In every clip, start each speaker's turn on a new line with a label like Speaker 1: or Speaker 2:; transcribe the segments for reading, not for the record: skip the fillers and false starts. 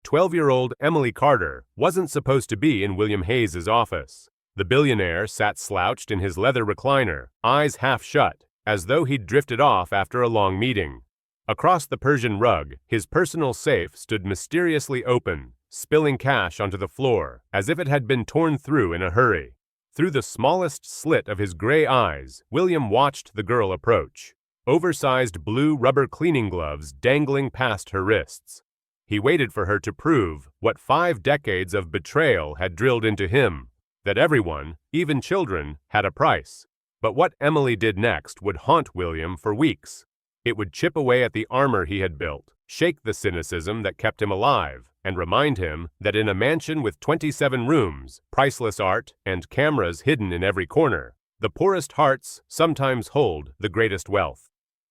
Speaker 1: 12-year-old Emily Carter wasn't supposed to be in William Hayes's office. The billionaire sat slouched in his leather recliner, eyes half shut, as though he'd drifted off after a long meeting. Across the Persian rug, his personal safe stood mysteriously open, spilling cash onto the floor, as if it had been torn through in a hurry. Through the smallest slit of his gray eyes, William watched the girl approach, oversized blue rubber cleaning gloves dangling past her wrists. He waited for her to prove what 5 decades of betrayal had drilled into him, that everyone, even children, had a price. But what Emily did next would haunt William for weeks. It would chip away at the armor he had built, shake the cynicism that kept him alive, and remind him that in a mansion with 27 rooms, priceless art, and cameras hidden in every corner, the poorest hearts sometimes hold the greatest wealth.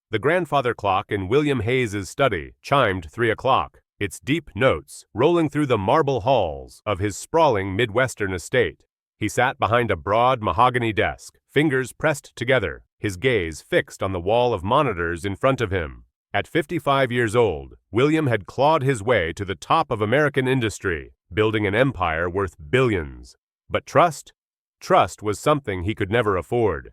Speaker 1: The grandfather clock in William Hayes's study chimed 3 o'clock, its deep notes rolling through the marble halls of his sprawling Midwestern estate. He sat behind a broad mahogany desk, fingers pressed together, his gaze fixed on the wall of monitors in front of him. At 55 years old, William had clawed his way to the top of American industry, building an empire worth billions. But trust? Trust was something he could never afford.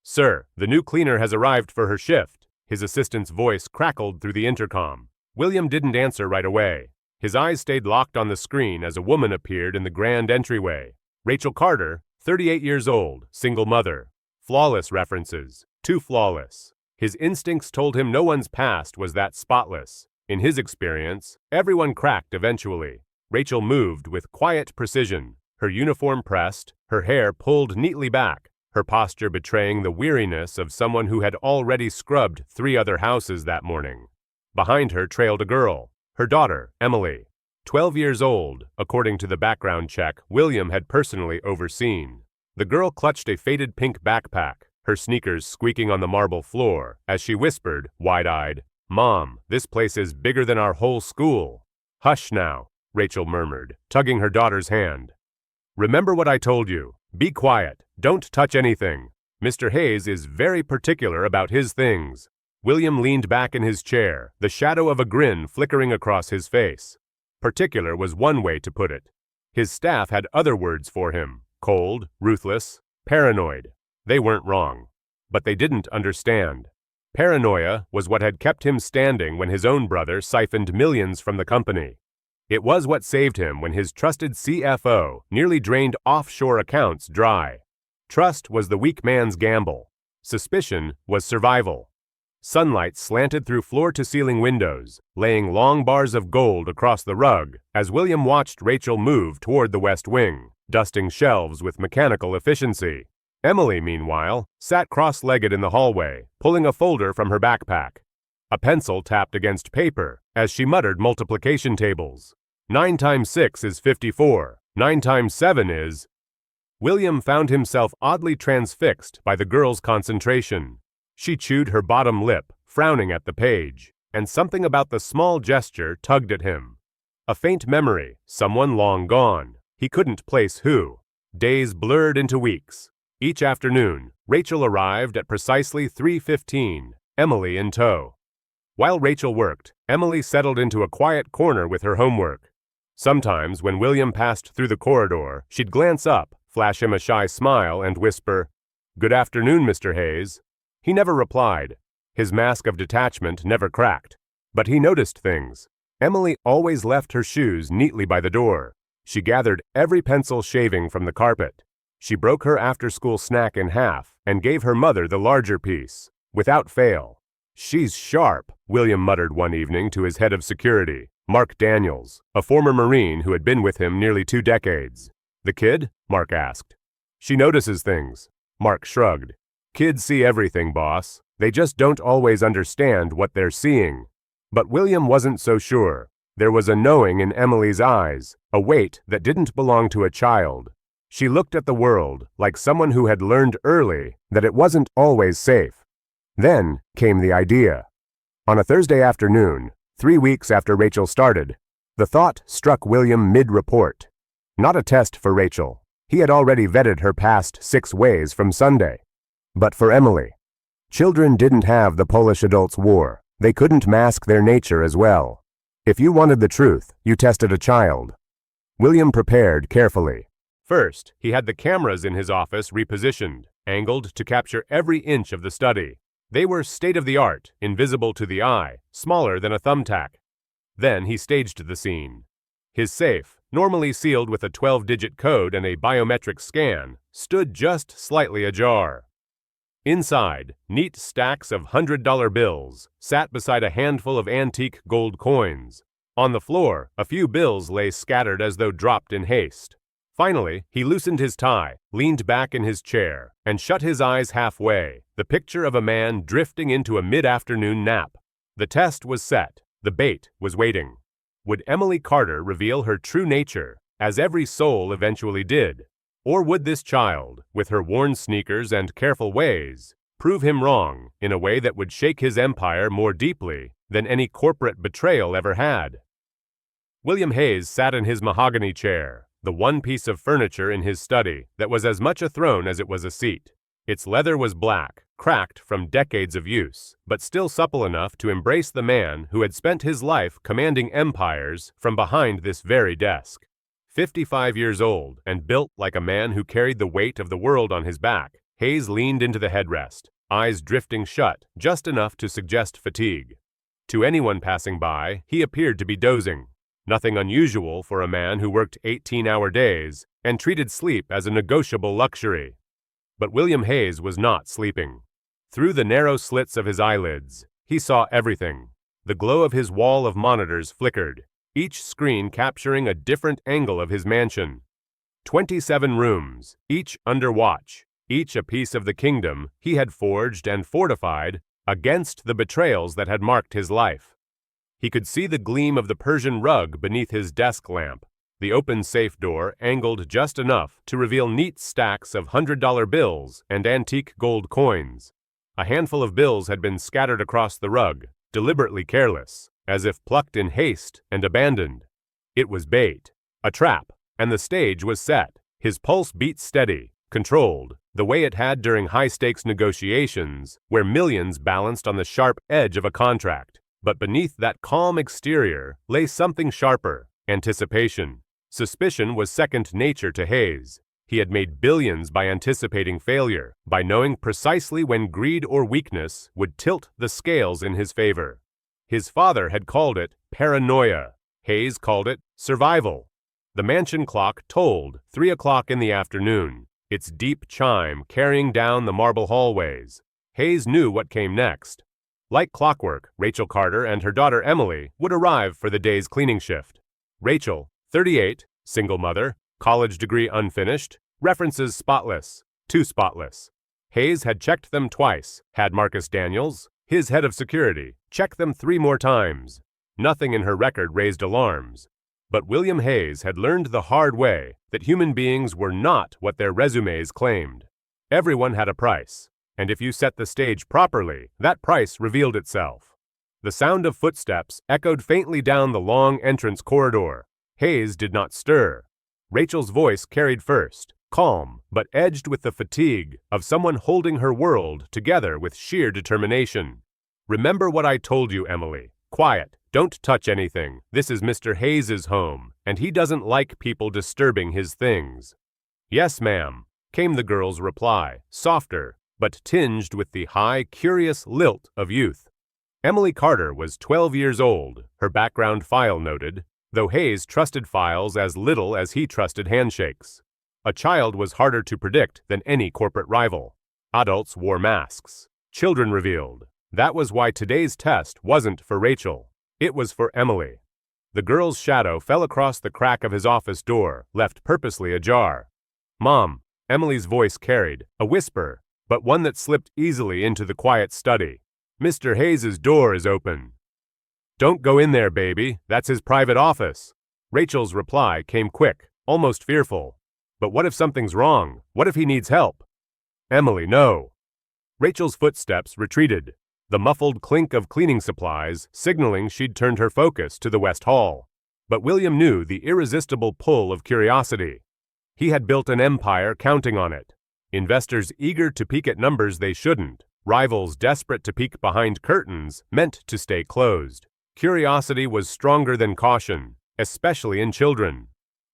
Speaker 1: "Sir, the new cleaner has arrived for her shift." His assistant's voice crackled through the intercom. William didn't answer right away. His eyes stayed locked on the screen as a woman appeared in the grand entryway. Rachel Carter, 38 years old, single mother. Flawless references, too flawless. His instincts told him no one's past was that spotless. In his experience, everyone cracked eventually. Rachel moved with quiet precision, her uniform pressed, her hair pulled neatly back, her posture betraying the weariness of someone who had already scrubbed 3 other houses that morning. Behind her trailed a girl, her daughter, Emily. 12 years old, according to the background check William had personally overseen. The girl clutched a faded pink backpack, her sneakers squeaking on the marble floor, as she whispered, wide-eyed, "Mom, this place is bigger than our whole school." "Hush now," Rachel murmured, tugging her daughter's hand. "Remember what I told you. Be quiet. Don't touch anything. Mr. Hayes is very particular about his things." William leaned back in his chair, the shadow of a grin flickering across his face. Particular was one way to put it. His staff had other words for him: cold, ruthless, paranoid. They weren't wrong. But they didn't understand. Paranoia was what had kept him standing when his own brother siphoned millions from the company. It was what saved him when his trusted CFO nearly drained offshore accounts dry. Trust was the weak man's gamble. Suspicion was survival. Sunlight slanted through floor-to-ceiling windows, laying long bars of gold across the rug as William watched Rachel move toward the West Wing, dusting shelves with mechanical efficiency. Emily, meanwhile, sat cross-legged in the hallway, pulling a folder from her backpack. A pencil tapped against paper as she muttered multiplication tables. 9 times 6 is 54. 9 times 7 is... William found himself oddly transfixed by the girl's concentration. She chewed her bottom lip, frowning at the page, and something about the small gesture tugged at him. A faint memory, someone long gone. He couldn't place who. Days blurred into weeks. Each afternoon, Rachel arrived at precisely 3:15, Emily in tow. While Rachel worked, Emily settled into a quiet corner with her homework. Sometimes, when William passed through the corridor, she'd glance up, flash him a shy smile, and whisper, "Good afternoon, Mr. Hayes." He never replied. His mask of detachment never cracked. But he noticed things. Emily always left her shoes neatly by the door. She gathered every pencil shaving from the carpet. She broke her after-school snack in half and gave her mother the larger piece, without fail. "She's sharp," William muttered one evening to his head of security, Mark Daniels, a former Marine who had been with him nearly 2 decades. "The kid?" Mark asked. "She notices things." Mark shrugged. "Kids see everything, boss. They just don't always understand what they're seeing." But William wasn't so sure. There was a knowing in Emily's eyes, a weight that didn't belong to a child. She looked at the world like someone who had learned early that it wasn't always safe. Then came the idea. On a Thursday afternoon, 3 weeks after Rachel started, the thought struck William mid-report. Not a test for Rachel. He had already vetted her past 6 ways from Sunday. But for Emily. Children didn't have the Polish adult's war. They couldn't mask their nature as well. If you wanted the truth, you tested a child. William prepared carefully. First, he had the cameras in his office repositioned, angled to capture every inch of the study. They were state-of-the-art, invisible to the eye, smaller than a thumbtack. Then he staged the scene. His safe, normally sealed with a 12-digit code and a biometric scan, stood just slightly ajar. Inside, neat stacks of $100 bills sat beside a handful of antique gold coins. On the floor, a few bills lay scattered as though dropped in haste. Finally, he loosened his tie, leaned back in his chair, and shut his eyes halfway, the picture of a man drifting into a mid-afternoon nap. The test was set. The bait was waiting. Would Emily Carter reveal her true nature, as every soul eventually did? Or would this child, with her worn sneakers and careful ways, prove him wrong in a way that would shake his empire more deeply than any corporate betrayal ever had? William Hayes sat in his mahogany chair, the one piece of furniture in his study that was as much a throne as it was a seat. Its leather was black, cracked from decades of use, but still supple enough to embrace the man who had spent his life commanding empires from behind this very desk. 55 years old and built like a man who carried the weight of the world on his back, Hayes leaned into the headrest, eyes drifting shut just enough to suggest fatigue. To anyone passing by, he appeared to be dozing. Nothing unusual for a man who worked 18-hour days and treated sleep as a negotiable luxury. But William Hayes was not sleeping. Through the narrow slits of his eyelids, he saw everything. The glow of his wall of monitors flickered, each screen capturing a different angle of his mansion. 27 rooms, each under watch, each a piece of the kingdom he had forged and fortified against the betrayals that had marked his life. He could see the gleam of the Persian rug beneath his desk lamp, the open safe door angled just enough to reveal neat stacks of $100 bills and antique gold coins. A handful of bills had been scattered across the rug, deliberately careless, as if plucked in haste and abandoned. It was bait, a trap, and the stage was set. His pulse beat steady, controlled, the way it had during high-stakes negotiations, where millions balanced on the sharp edge of a contract. But beneath that calm exterior lay something sharper: anticipation. Suspicion was second nature to Hayes. He had made billions by anticipating failure, by knowing precisely when greed or weakness would tilt the scales in his favor. His father had called it paranoia. Hayes called it survival. The mansion clock tolled 3 o'clock in the afternoon, its deep chime carrying down the marble hallways. Hayes knew what came next. Like clockwork, Rachel Carter and her daughter Emily would arrive for the day's cleaning shift. Rachel, 38, single mother, college degree unfinished, references spotless, too spotless. Hayes had checked them twice, had Marcus Daniels, his head of security, checked them 3 more times. Nothing in her record raised alarms. But William Hayes had learned the hard way that human beings were not what their resumes claimed. Everyone had a price. And if you set the stage properly, that price revealed itself. The sound of footsteps echoed faintly down the long entrance corridor. Hayes did not stir. Rachel's voice carried first, calm, but edged with the fatigue of someone holding her world together with sheer determination. "Remember what I told you, Emily. Quiet. Don't touch anything. This is Mr. Hayes's home, and he doesn't like people disturbing his things." "Yes, ma'am," came the girl's reply, softer, but tinged with the high, curious lilt of youth. Emily Carter was 12 years old, her background file noted, though Hayes trusted files as little as he trusted handshakes. A child was harder to predict than any corporate rival. Adults wore masks. Children revealed. That was why today's test wasn't for Rachel. It was for Emily. The girl's shadow fell across the crack of his office door, left purposely ajar. "Mom," Emily's voice carried, a whisper, but one that slipped easily into the quiet study. "Mr. Hayes's door is open." "Don't go in there, baby. That's his private office." Rachel's reply came quick, almost fearful. "But what if something's wrong? What if he needs help?" "Emily, no." Rachel's footsteps retreated, the muffled clink of cleaning supplies signaling she'd turned her focus to the West Hall. But William knew the irresistible pull of curiosity. He had built an empire counting on it. Investors eager to peek at numbers they shouldn't, rivals desperate to peek behind curtains meant to stay closed. Curiosity was stronger than caution, especially in children.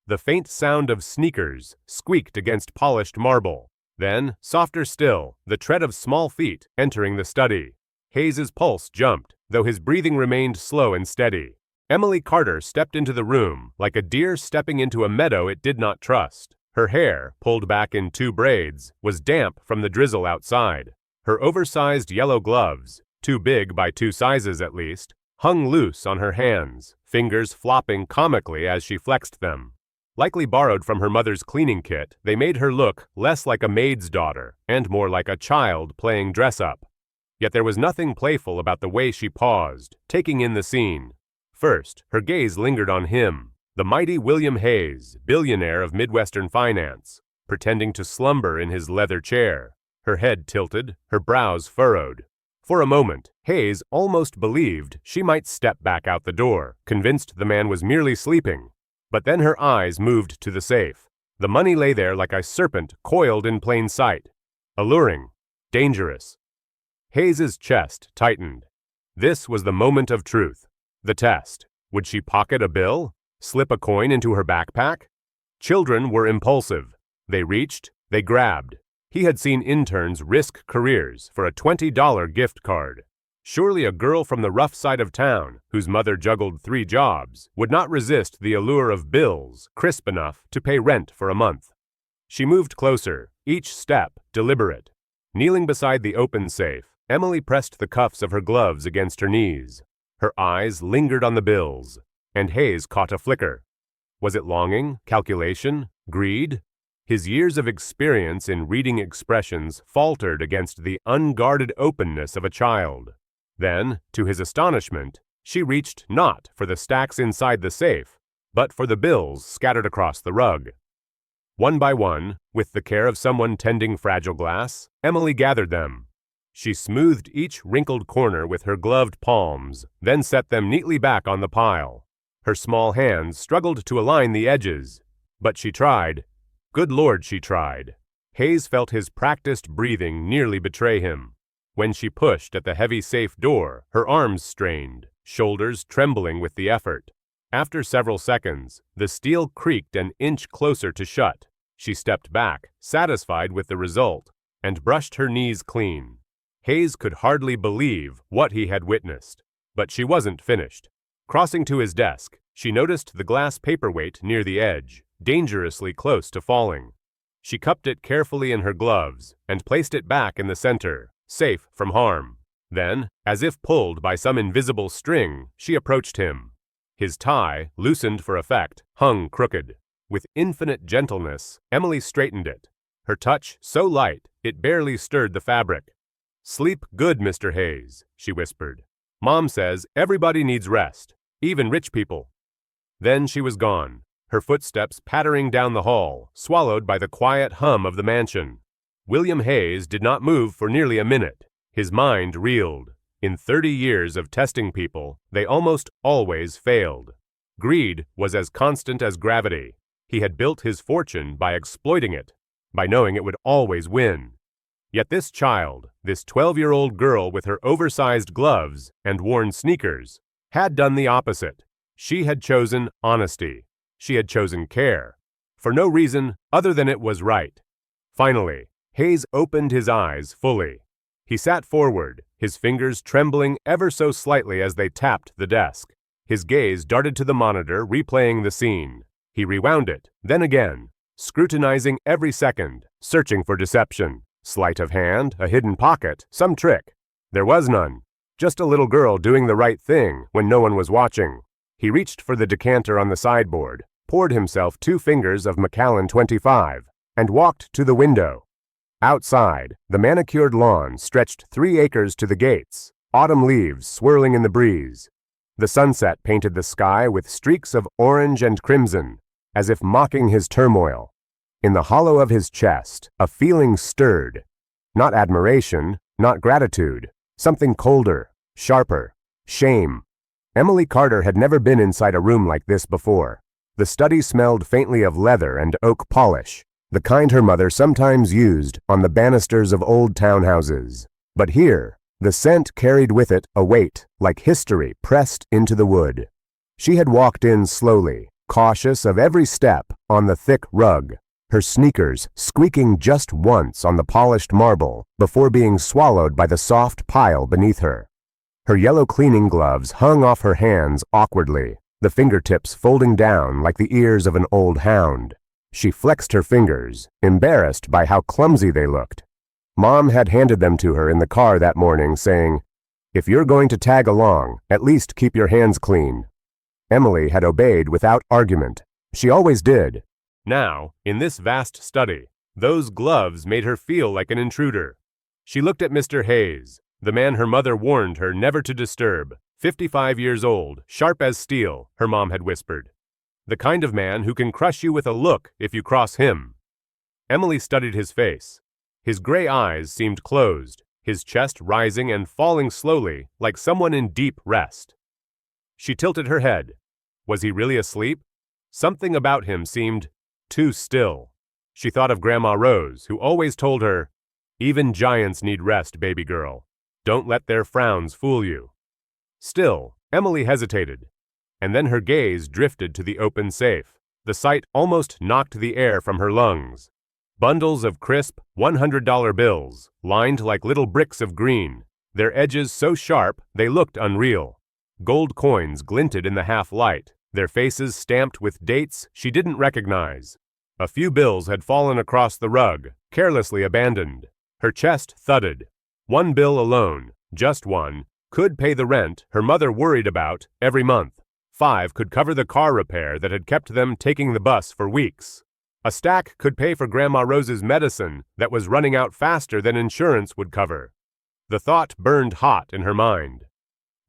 Speaker 1: The faint sound of sneakers squeaked against polished marble. Then, softer still, the tread of small feet entering the study. Hayes's pulse jumped, though his breathing remained slow and steady. Emily Carter stepped into the room like a deer stepping into a meadow it did not trust. Her hair, pulled back in 2 braids, was damp from the drizzle outside. Her oversized yellow gloves, too big by 2 sizes at least, hung loose on her hands, fingers flopping comically as she flexed them. Likely borrowed from her mother's cleaning kit, they made her look less like a maid's daughter and more like a child playing dress-up. Yet there was nothing playful about the way she paused, taking in the scene. First, her gaze lingered on him, the mighty William Hayes, billionaire of Midwestern finance, pretending to slumber in his leather chair, her head tilted, her brows furrowed. For a moment, Hayes almost believed she might step back out the door, convinced the man was merely sleeping. But then her eyes moved to the safe. The money lay there like a serpent coiled in plain sight. Alluring, dangerous. Hayes's chest tightened. This was the moment of truth. The test. Would she pocket a bill? Slip a coin into her backpack? Children were impulsive. They reached, they grabbed. He had seen interns risk careers for a $20 gift card. Surely a girl from the rough side of town, whose mother juggled 3 jobs, would not resist the allure of bills crisp enough to pay rent for a month. She moved closer, each step deliberate. Kneeling beside the open safe, Emily pressed the cuffs of her gloves against her knees. Her eyes lingered on the bills, and Hayes caught a flicker. Was it longing, calculation, greed? His years of experience in reading expressions faltered against the unguarded openness of a child. Then, to his astonishment, she reached not for the stacks inside the safe, but for the bills scattered across the rug. One by one, with the care of someone tending fragile glass, Emily gathered them. She smoothed each wrinkled corner with her gloved palms, then set them neatly back on the pile. Her small hands struggled to align the edges, but she tried. Good Lord, she tried. Hayes felt his practiced breathing nearly betray him. When she pushed at the heavy safe door, her arms strained, shoulders trembling with the effort. After several seconds, the steel creaked an inch closer to shut. She stepped back, satisfied with the result, and brushed her knees clean. Hayes could hardly believe what he had witnessed, but she wasn't finished. Crossing to his desk, she noticed the glass paperweight near the edge, dangerously close to falling. She cupped it carefully in her gloves and placed it back in the center, safe from harm. Then, as if pulled by some invisible string, she approached him. His tie, loosened for effect, hung crooked. With infinite gentleness, Emily straightened it. Her touch so light, it barely stirred the fabric. "Sleep good, Mr. Hayes," she whispered. "Mom says everybody needs rest, even rich people." Then she was gone, her footsteps pattering down the hall, swallowed by the quiet hum of the mansion. William Hayes did not move for nearly a minute. His mind reeled. In 30 years of testing people, they almost always failed. Greed was as constant as gravity. He had built his fortune by exploiting it, by knowing it would always win. Yet this child, this 12-year-old girl with her oversized gloves and worn sneakers, had done the opposite. She had chosen honesty. She had chosen care. For no reason other than it was right. Finally, Hayes opened his eyes fully. He sat forward, his fingers trembling ever so slightly as they tapped the desk. His gaze darted to the monitor, replaying the scene. He rewound it, then again, scrutinizing every second, searching for deception. Sleight of hand, a hidden pocket, some trick. There was none. Just a little girl doing the right thing when no one was watching. He reached for the decanter on the sideboard, poured himself 2 fingers of Macallan 25, and walked to the window. Outside, the manicured lawn stretched 3 acres to the gates, autumn leaves swirling in the breeze. The sunset painted the sky with streaks of orange and crimson, as if mocking his turmoil. In the hollow of his chest, a feeling stirred. Not admiration, not gratitude, something colder, sharper, shame. Emily Carter had never been inside a room like this before. The study smelled faintly of leather and oak polish, the kind her mother sometimes used on the banisters of old townhouses. But here,
Speaker 2: The scent carried with it a weight, like history pressed into the wood. She had walked in slowly, cautious of every step, on the thick rug, her sneakers squeaking just once on the polished marble before being swallowed by the soft pile beneath her. Her yellow cleaning gloves hung off her hands awkwardly, the fingertips folding down like the ears of an old hound. She flexed her fingers, embarrassed by how clumsy they looked. Mom had handed them to her in the car that morning, saying, "If you're going to tag along, at least keep your hands clean." Emily had obeyed without argument. She always did.
Speaker 1: Now, in this vast study, those gloves made her feel like an intruder. She looked at Mr. Hayes, the man her mother warned her never to disturb, 55 years old, sharp as steel, her mom had whispered. The kind of man who can crush you with a look if you cross him. Emily studied his face. His gray eyes seemed closed, his chest rising and falling slowly like someone in deep rest. She tilted her head. Was he really asleep? Something about him seemed too still. She thought of Grandma Rose, who always told her, "Even giants need rest, baby girl. Don't let their frowns fool you." Still, Emily hesitated, and then her gaze drifted to the open safe. The sight almost knocked the air from her lungs. Bundles of crisp $100 bills, lined like little bricks of green, their edges so sharp they looked unreal. Gold coins glinted in the half-light, their faces stamped with dates she didn't recognize. A few bills had fallen across the rug, carelessly abandoned. Her chest thudded. One bill alone, just one, could pay the rent her mother worried about every month. 5 could cover the car repair that had kept them taking the bus for weeks. A stack could pay for Grandma Rose's medicine that was running out faster than insurance would cover. The thought burned hot in her mind.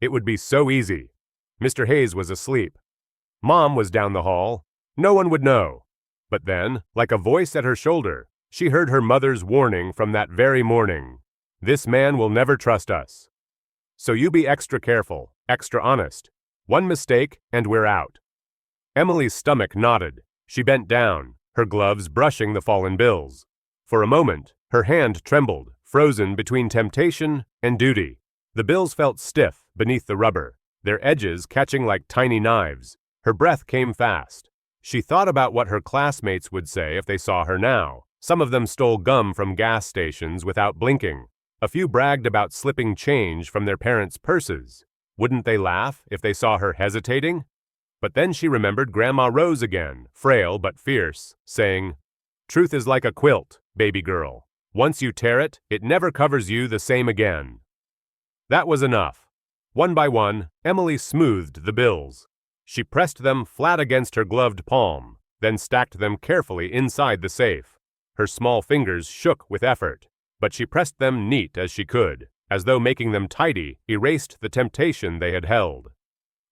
Speaker 1: It would be so easy. Mr. Hayes was asleep. Mom was down the hall. No one would know. But then, like a voice at her shoulder, she heard her mother's warning from that very morning. "This man will never trust us. So you be extra careful, extra honest. One mistake and we're out." Emily's stomach knotted. She bent down, her gloves brushing the fallen bills. For a moment, her hand trembled, frozen between temptation and duty. The bills felt stiff beneath the rubber, their edges catching like tiny knives. Her breath came fast. She thought about what her classmates would say if they saw her now. Some of them stole gum from gas stations without blinking. A few bragged about slipping change from their parents' purses. Wouldn't they laugh if they saw her hesitating? But then she remembered Grandma Rose again, frail but fierce, saying, "Truth is like a quilt, baby girl. Once you tear it, it never covers you the same again." That was enough. One by one, Emily smoothed the bills. She pressed them flat against her gloved palm, then stacked them carefully inside the safe. Her small fingers shook with effort, but she pressed them neat as she could, as though making them tidy erased the temptation they had held.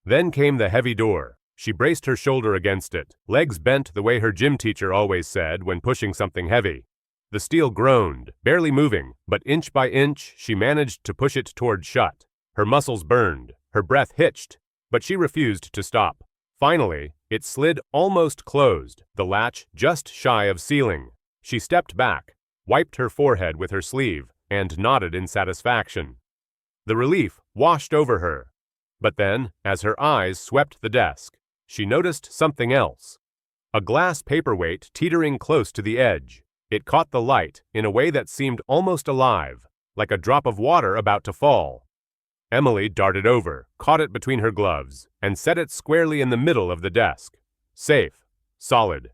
Speaker 1: Then came the heavy door. She braced her shoulder against it, legs bent the way her gym teacher always said when pushing something heavy. The steel groaned, barely moving, but inch by inch she managed to push it toward shut. Her muscles burned, her breath hitched, but she refused to stop. Finally, it slid almost closed, the latch just shy of sealing. She stepped back, wiped her forehead with her sleeve, and nodded in satisfaction. The relief washed over her. But then, as her eyes swept the desk, she noticed something else. A glass paperweight teetering close to the edge. It caught the light in a way that seemed almost alive, like a drop of water about to fall. Emily darted over, caught it between her gloves, and set it squarely in the middle of the desk. Safe. Solid.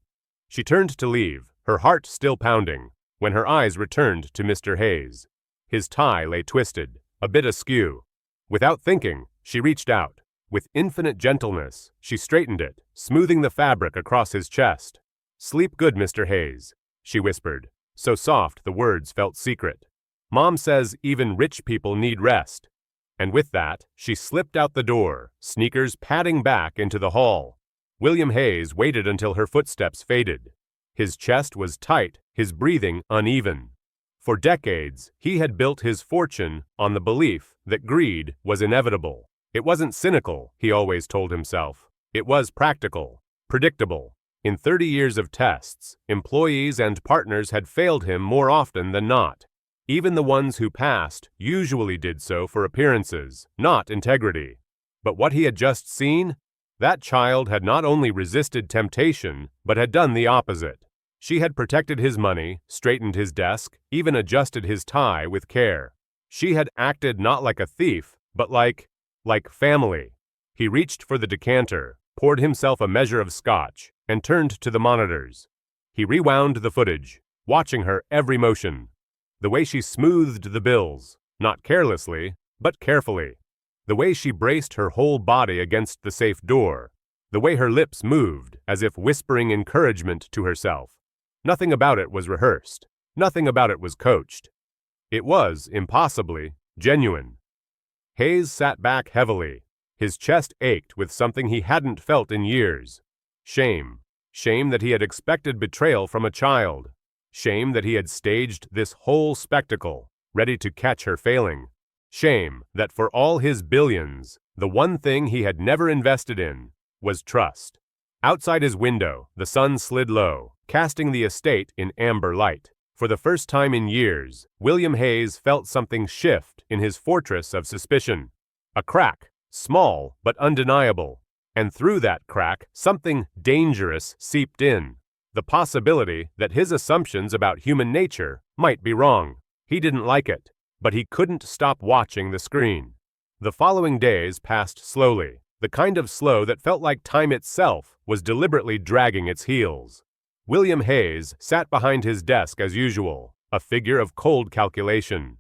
Speaker 1: She turned to leave, her heart still pounding, when her eyes returned to Mr. Hayes. His tie lay twisted, a bit askew. Without thinking, she reached out. With infinite gentleness, she straightened it, smoothing the fabric across his chest. "Sleep good, Mr. Hayes," she whispered, so soft the words felt secret. "Mom says even rich people need rest." And with that, she slipped out the door, sneakers padding back into the hall. William Hayes waited until her footsteps faded. His chest was tight, his breathing uneven. For decades, he had built his fortune on the belief that greed was inevitable. It wasn't cynical, he always told himself. It was practical, predictable. In 30 years of tests, employees and partners had failed him more often than not. Even the ones who passed usually did so for appearances, not integrity. But what he had just seen? That child had not only resisted temptation, but had done the opposite. She had protected his money, straightened his desk, even adjusted his tie with care. She had acted not like a thief, but like family. He reached for the decanter, poured himself a measure of scotch, and turned to the monitors. He rewound the footage, watching her every motion. The way she smoothed the bills, not carelessly, but carefully. The way she braced her whole body against the safe door. The way her lips moved, as if whispering encouragement to herself. Nothing about it was rehearsed. Nothing about it was coached. It was, impossibly, genuine. Hayes sat back heavily. His chest ached with something he hadn't felt in years. Shame. Shame that he had expected betrayal from a child. Shame that he had staged this whole spectacle, ready to catch her failing. Shame that for all his billions, the one thing he had never invested in was trust. Outside his window, the sun slid low, casting the estate in amber light. For the first time in years, William Hayes felt something shift in his fortress of suspicion. A crack, small but undeniable. And through that crack, something dangerous seeped in. The possibility that his assumptions about human nature might be wrong. He didn't like it, but he couldn't stop watching the screen. The following days passed slowly, the kind of slow that felt like time itself was deliberately dragging its heels. William Hayes sat behind his desk as usual, a figure of cold calculation.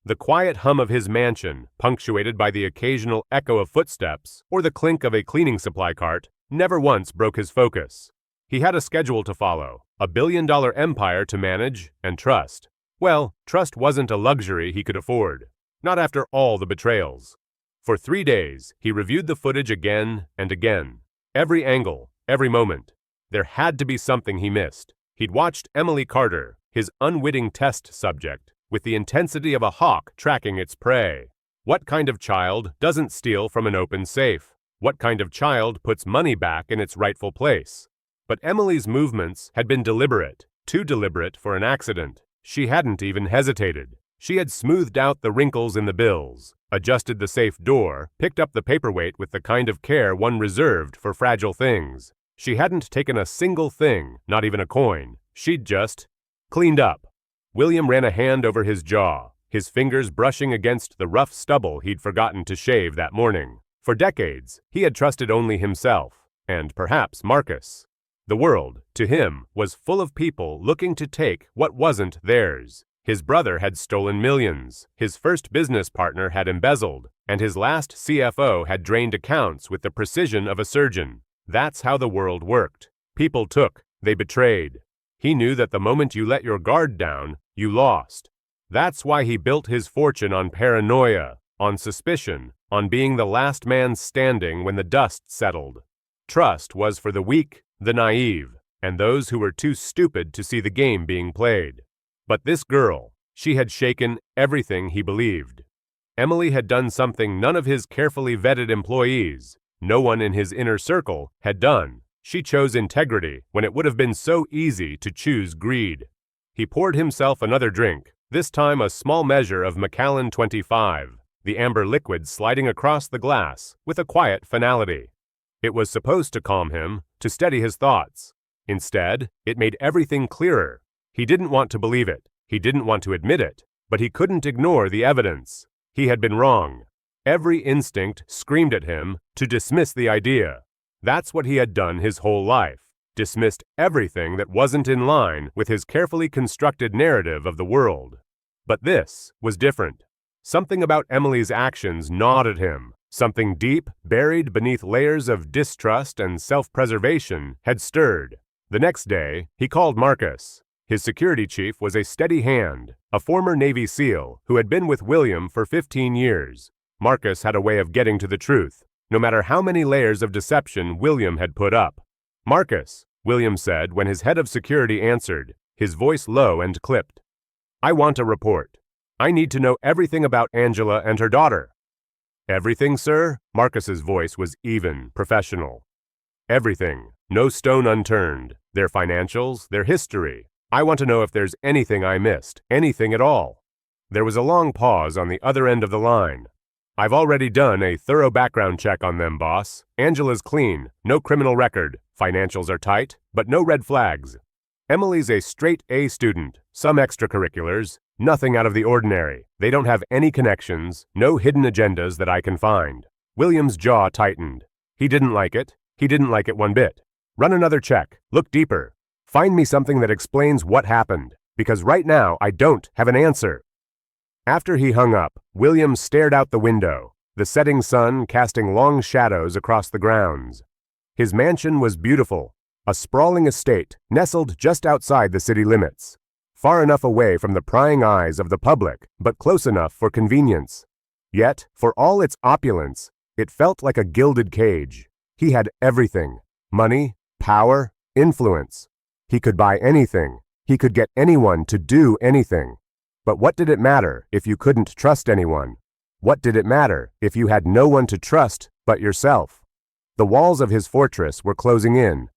Speaker 1: The quiet hum of his mansion, punctuated by the occasional echo of footsteps or the clink of a cleaning supply cart, never once broke his focus. He had a schedule to follow, a billion-dollar empire to manage and trust. Well, trust wasn't a luxury he could afford, not after all the betrayals. For 3 days, he reviewed the footage again and again. Every angle, every moment. There had to be something he missed. He'd watched Emily Carter, his unwitting test subject, with the intensity of a hawk tracking its prey. What kind of child doesn't steal from an open safe? What kind of child puts money back in its rightful place? But Emily's movements had been deliberate, too deliberate for an accident. She hadn't even hesitated. She had smoothed out the wrinkles in the bills, adjusted the safe door, picked up the paperweight with the kind of care one reserved for fragile things. She hadn't taken a single thing, not even a coin. She'd just cleaned up. William ran a hand over his jaw, his fingers brushing against the rough stubble he'd forgotten to shave that morning. For decades, he had trusted only himself, and perhaps Marcus. The world, to him, was full of people looking to take what wasn't theirs. His brother had stolen millions, his first business partner had embezzled, and his last CFO had drained accounts with the precision of a surgeon. That's how the world worked. People took, they betrayed. He knew that the moment you let your guard down, you lost. That's why he built his fortune on paranoia, on suspicion, on being the last man standing when the dust settled. Trust was for the weak, the naive, and those who were too stupid to see the game being played. But this girl, she had shaken everything he believed. Emily had done something none of his carefully vetted employees, no one in his inner circle, had done. She chose integrity when it would have been so easy to choose greed. He poured himself another drink, this time a small measure of Macallan 25, the amber liquid sliding across the glass with a quiet finality. It was supposed to calm him, to steady his thoughts. Instead, it made everything clearer. He didn't want to believe it. He didn't want to admit it. But he couldn't ignore the evidence. He had been wrong. Every instinct screamed at him to dismiss the idea. That's what he had done his whole life. Dismissed everything that wasn't in line with his carefully constructed narrative of the world. But this was different. Something about Emily's actions gnawed at him. Something deep, buried beneath layers of distrust and self-preservation, had stirred. The next day, he called Marcus. His security chief was a steady hand, a former Navy SEAL who had been with William for 15 years. Marcus had a way of getting to the truth, no matter how many layers of deception William had put up. "Marcus," William said when his head of security answered, his voice low and clipped. "I want a report. I need to know everything about Angela and her daughter." "Everything, sir?" Marcus's voice was even, professional. "Everything. No stone unturned. Their financials, their history. I want to know if there's anything I missed, anything at all." There was a long pause on the other end of the line. "I've already done a thorough background check on them, boss. Angela's clean, no criminal record, financials are tight, but no red flags. Emily's a straight A student, some extracurriculars, nothing out of the ordinary. They don't have any connections, no hidden agendas that I can find." William's jaw tightened. He didn't like it. He didn't like it one bit. "Run another check. Look deeper. Find me something that explains what happened, because right now I don't have an answer." After he hung up, William stared out the window, the setting sun casting long shadows across the grounds. His mansion was beautiful, a sprawling estate nestled just outside the city limits, far enough away from the prying eyes of the public, but close enough for convenience. Yet, for all its opulence, it felt like a gilded cage. He had everything: money, power, influence. He could buy anything. He could get anyone to do anything. But what did it matter if you couldn't trust anyone? What did it matter if you had no one to trust but yourself? The walls of his fortress were closing in.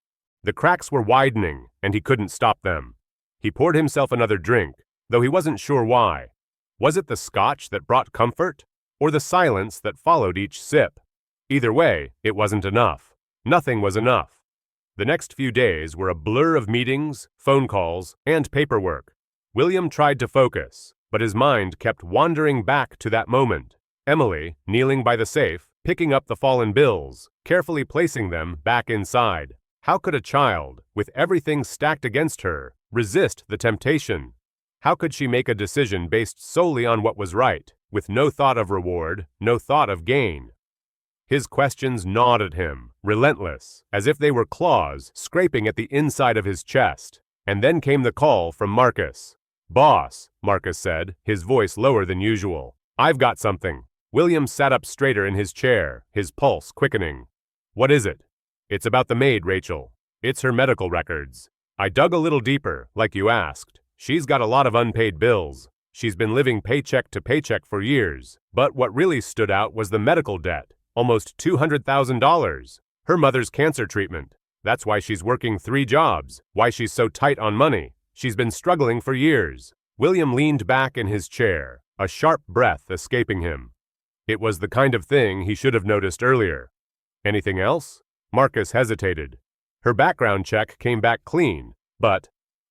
Speaker 1: The cracks were widening, and he couldn't stop them. He poured himself another drink, though he wasn't sure why. Was it the scotch that brought comfort, or the silence that followed each sip? Either way, it wasn't enough. Nothing was enough. The next few days were a blur of meetings, phone calls, and paperwork. William tried to focus, but his mind kept wandering back to that moment. Emily, kneeling by the safe, picking up the fallen bills, carefully placing them back inside. How could a child, with everything stacked against her, resist the temptation? How could she make a decision based solely on what was right, with no thought of reward, no thought of gain? His questions gnawed at him, relentless, as if they were claws scraping at the inside of his chest. And then came the call from Marcus. "Boss," Marcus said, his voice lower than usual. "I've got something." William sat up straighter in his chair, his pulse quickening. "What is it?" "It's about the maid, Rachel. It's her medical records. I dug a little deeper, like you asked. She's got a lot of unpaid bills. She's been living paycheck to paycheck for years. But what really stood out was the medical debt, almost $200,000. Her mother's cancer treatment. That's why she's working 3 jobs, why she's so tight on money. She's been struggling for years." William leaned back in his chair, a sharp breath escaping him. It was the kind of thing he should have noticed earlier. "Anything else?" Marcus hesitated. "Her background check came back clean, but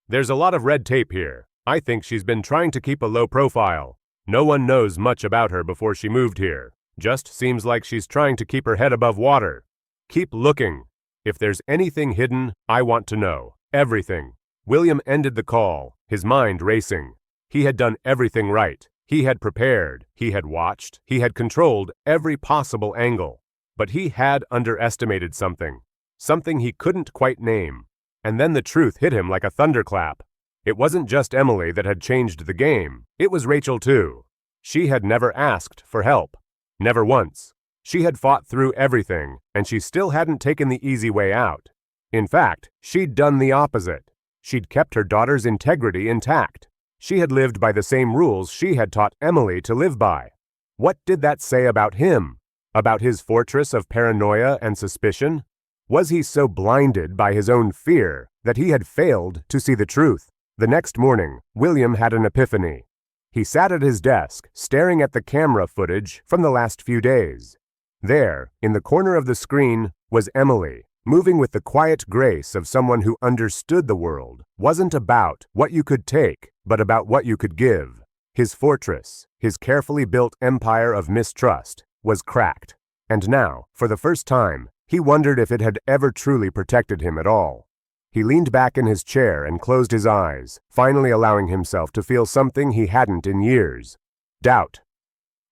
Speaker 1: there's a lot of red tape here. I think she's been trying to keep a low profile. No one knows much about her before she moved here. Just seems like she's trying to keep her head above water. Keep looking. If there's anything hidden, I want to know. Everything." William ended the call, his mind racing. He had done everything right. He had prepared, he had watched, he had controlled every possible angle. But he had underestimated something. Something he couldn't quite name. And then the truth hit him like a thunderclap. It wasn't just Emily that had changed the game. It was Rachel too. She had never asked for help. Never once. She had fought through everything, and she still hadn't taken the easy way out. In fact, she'd done the opposite. She'd kept her daughter's integrity intact. She had lived by the same rules she had taught Emily to live by. What did that say about him? About his fortress of paranoia and suspicion? Was he so blinded by his own fear that he had failed to see the truth? The next morning, William had an epiphany. He sat at his desk, staring at the camera footage from the last few days. There, in the corner of the screen, was Emily, moving with the quiet grace of someone who understood the world wasn't about what you could take, but about what you could give. His fortress, his carefully built empire of mistrust, was cracked. And now, for the first time, he wondered if it had ever truly protected him at all. He leaned back in his chair and closed his eyes, finally allowing himself to feel something he hadn't in years: doubt.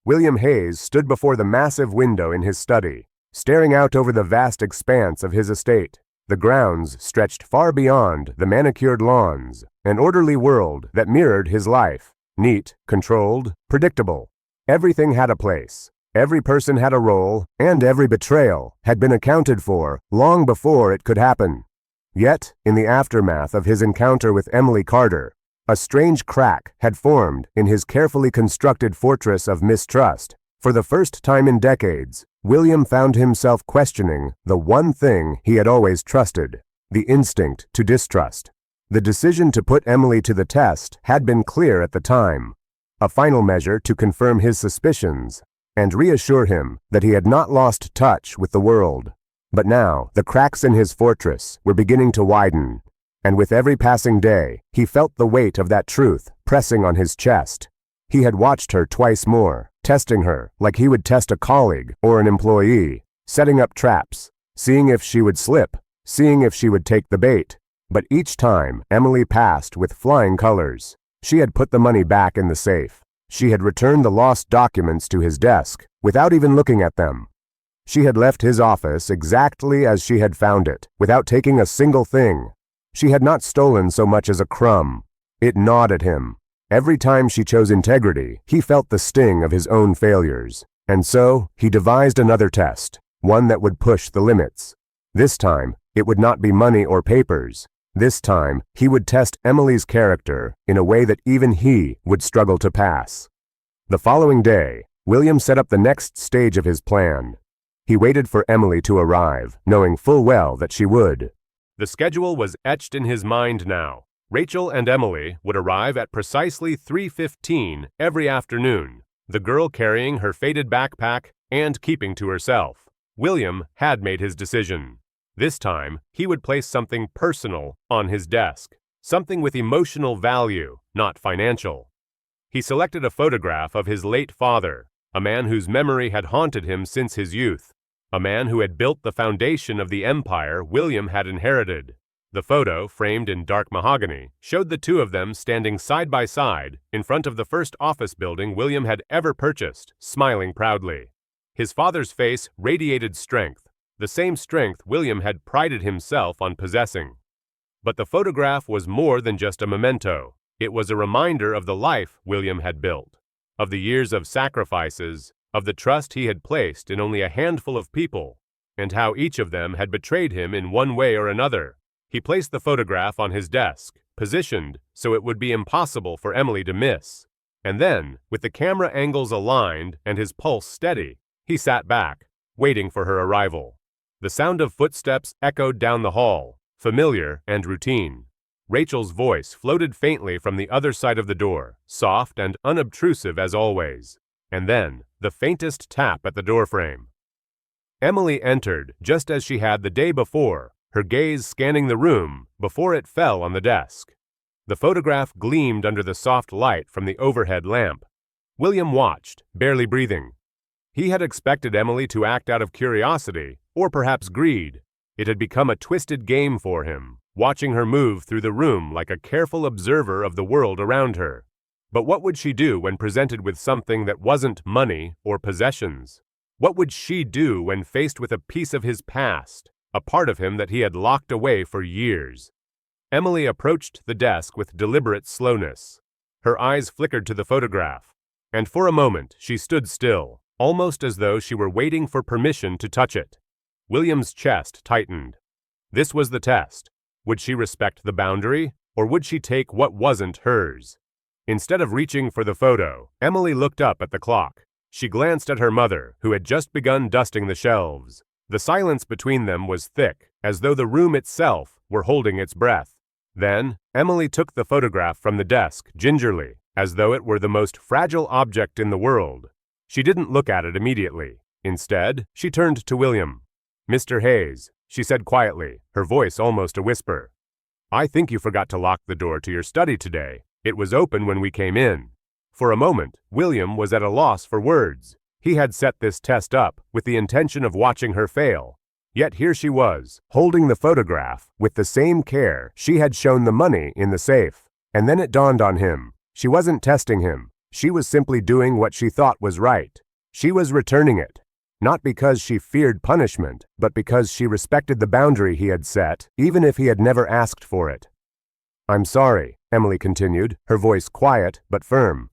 Speaker 1: William Hayes stood before the massive window in his study, staring out over the vast expanse of his estate. The grounds stretched far beyond the manicured lawns, an orderly world that mirrored his life. Neat, controlled, predictable. Everything had a place. Every person had a role, and every betrayal had been accounted for long before it could happen. Yet, in the aftermath of his encounter with Emily Carter, a strange crack had formed in his carefully constructed fortress of mistrust. For the first time in decades, William found himself questioning the one thing he had always trusted: the instinct to distrust. The decision to put Emily to the test had been clear at the time.
Speaker 2: a final measure to confirm his suspicions and reassure him that he had not lost touch with the world. But now, the cracks in his fortress were beginning to widen, and with every passing day, he felt the weight of that truth pressing on his chest. He had watched her twice more, testing her like he would test a colleague or an employee, setting up traps, seeing if she would slip, seeing if she would take the bait. But each time, Emily passed with flying colors. She had put the money back in the safe. She had returned the lost documents to his desk without even looking at them. She had left his office exactly as she had found it, without taking a single thing. She had not stolen so much as a crumb. It gnawed at him. Every time she chose integrity, he felt the sting of his own failures. And so, he devised another test, one that would push the limits. This time, it would not be money or papers. This time, he would test Emily's character in a way that even he would struggle to pass. The following day, William set up the next stage of his plan. He waited for Emily to arrive, knowing full well that she would.
Speaker 1: The schedule was etched in his mind now. Rachel and Emily would arrive at precisely 3:15 every afternoon, the girl carrying her faded backpack and keeping to herself. William had made his decision. This time, he would place something personal on his desk, something with emotional value, not financial. He selected a photograph of his late father, a man whose memory had haunted him since his youth, a man who had built the foundation of the empire William had inherited. The photo, framed in dark mahogany, showed the two of them standing side by side in front of the first office building William had ever purchased, smiling proudly. His father's face radiated strength, the same strength William had prided himself on possessing. But the photograph was more than just a memento. It was a reminder of the life William had built, of the years of sacrifices, of the trust he had placed in only a handful of people, and how each of them had betrayed him in one way or another. He placed the photograph on his desk, positioned so it would be impossible for Emily to miss. And then, with the camera angles aligned and his pulse steady, he sat back, waiting for her arrival. The sound of footsteps echoed down the hall, familiar and routine. Rachel's voice floated faintly from the other side of the door, soft and unobtrusive as always. And then, the faintest tap at the doorframe. Emily entered just as she had the day before, her gaze scanning the room before it fell on the desk. The photograph gleamed under the soft light from the overhead lamp. William watched, barely breathing. He had expected Emily to act out of curiosity, or perhaps greed. It had become a twisted game for him, watching her move through the room like a careful observer of the world around her. But what would she do when presented with something that wasn't money or possessions? What would she do when faced with a piece of his past, a part of him that he had locked away for years? Emily approached the desk with deliberate slowness. Her eyes flickered to the photograph, and for a moment she stood still, almost as though she were waiting for permission to touch it. William's chest tightened. This was the test. Would she respect the boundary, or would she take what wasn't hers? Instead of reaching for the photo, Emily looked up at the clock. She glanced at her mother, who had just begun dusting the shelves. The silence between them was thick, as though the room itself were holding its breath. Then, Emily took the photograph from the desk gingerly, as though it were the most fragile object in the world. She didn't look at it immediately. Instead, she turned to William. "Mr. Hayes," she said quietly, her voice almost a whisper. "I think you forgot to lock the door to your study today. It was open when we came in." For a moment, William was at a loss for words. He had set this test up with the intention of watching her fail. Yet here she was, holding the photograph with the same care she had shown the money in the safe. And then it dawned on him. She wasn't testing him. She was simply doing what she thought was right. She was returning it. Not because she feared punishment, but because she respected the boundary he had set, even if he had never asked for it. "I'm sorry," Emily continued, her voice quiet but firm.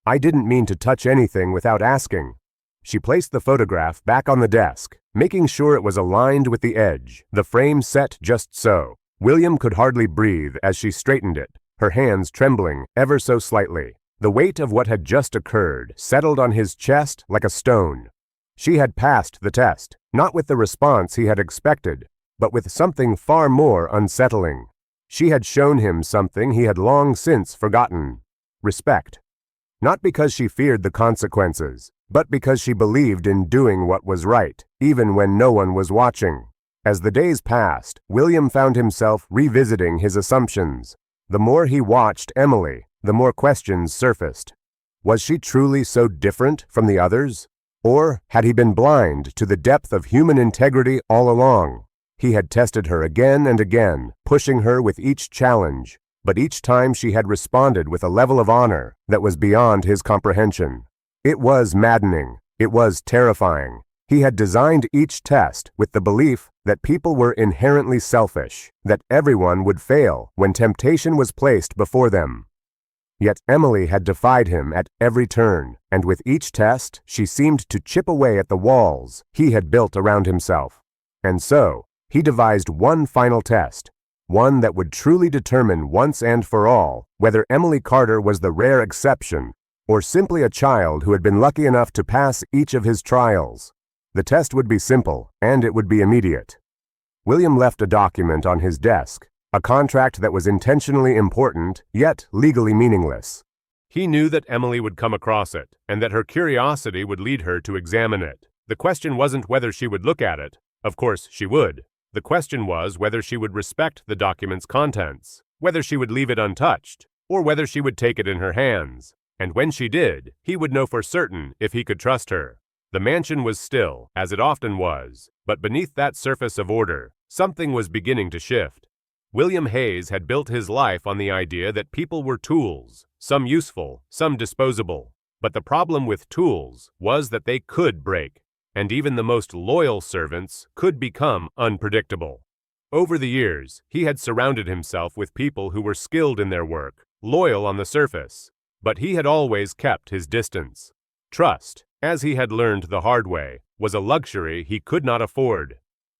Speaker 1: "I didn't mean to touch anything without asking." She placed the photograph back on the desk, making sure it was aligned with the edge, the frame set just so. William could hardly breathe as she straightened it, her hands trembling ever so slightly. The weight of what had just occurred settled on his chest like a stone. She had passed the test, not with the response he had expected, but with something far more unsettling. She had shown him something he had long since forgotten: respect.
Speaker 2: Not because she feared the consequences, but because she believed in doing what was right, even when no one was watching. As the days passed, William found himself revisiting his assumptions. The more he watched Emily, the more questions surfaced. Was she truly so different from the others? Or had he been blind to the depth of human integrity all along? He had tested her again and again, pushing her with each challenge, but each time she had responded with a level of honor that was beyond his comprehension. It was maddening. It was terrifying. He had designed each test with the belief that people were inherently selfish, that everyone would fail when temptation was placed before them. Yet Emily had defied him at every turn, and with each test she seemed to chip away at the walls he had built around himself. And so, he devised one final test, one that would truly determine once and for all whether Emily Carter was the rare exception or simply a child who had been lucky enough to pass each of his trials. The test would be simple, and it would be immediate. William left a document on his desk, a contract that was intentionally important, yet legally meaningless.
Speaker 1: He knew that Emily would come across it, and that her curiosity would lead her to examine it. The question wasn't whether she would look at it. Of course, she would. The question was whether she would respect the document's contents, whether she would leave it untouched, or whether she would take it in her hands. And when she did, he would know for certain if he could trust her. The mansion was still, as it often was, but beneath that surface of order, something was beginning to shift. William Hayes had built his life on the idea that people were tools, some useful, some disposable. But the problem with tools was that they could break, and even the most loyal servants could become unpredictable. Over the years, he had surrounded himself with people who were skilled in their work, loyal on the surface, but he had always kept his distance. Trust, as he had learned the hard way, was a luxury he could not afford.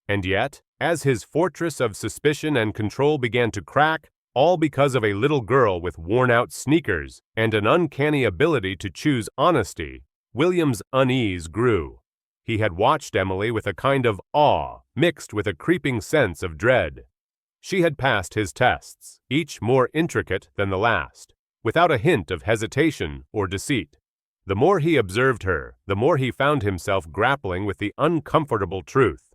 Speaker 1: And yet, as his fortress of suspicion and control began to crack, all because of a little girl with worn-out sneakers and an uncanny ability to choose honesty, William's unease grew. He had watched Emily with a kind of awe mixed with a creeping sense of dread. She had passed his tests, each more intricate than the last, without a hint of hesitation or deceit. The more he observed her, the more he found himself grappling with the uncomfortable truth.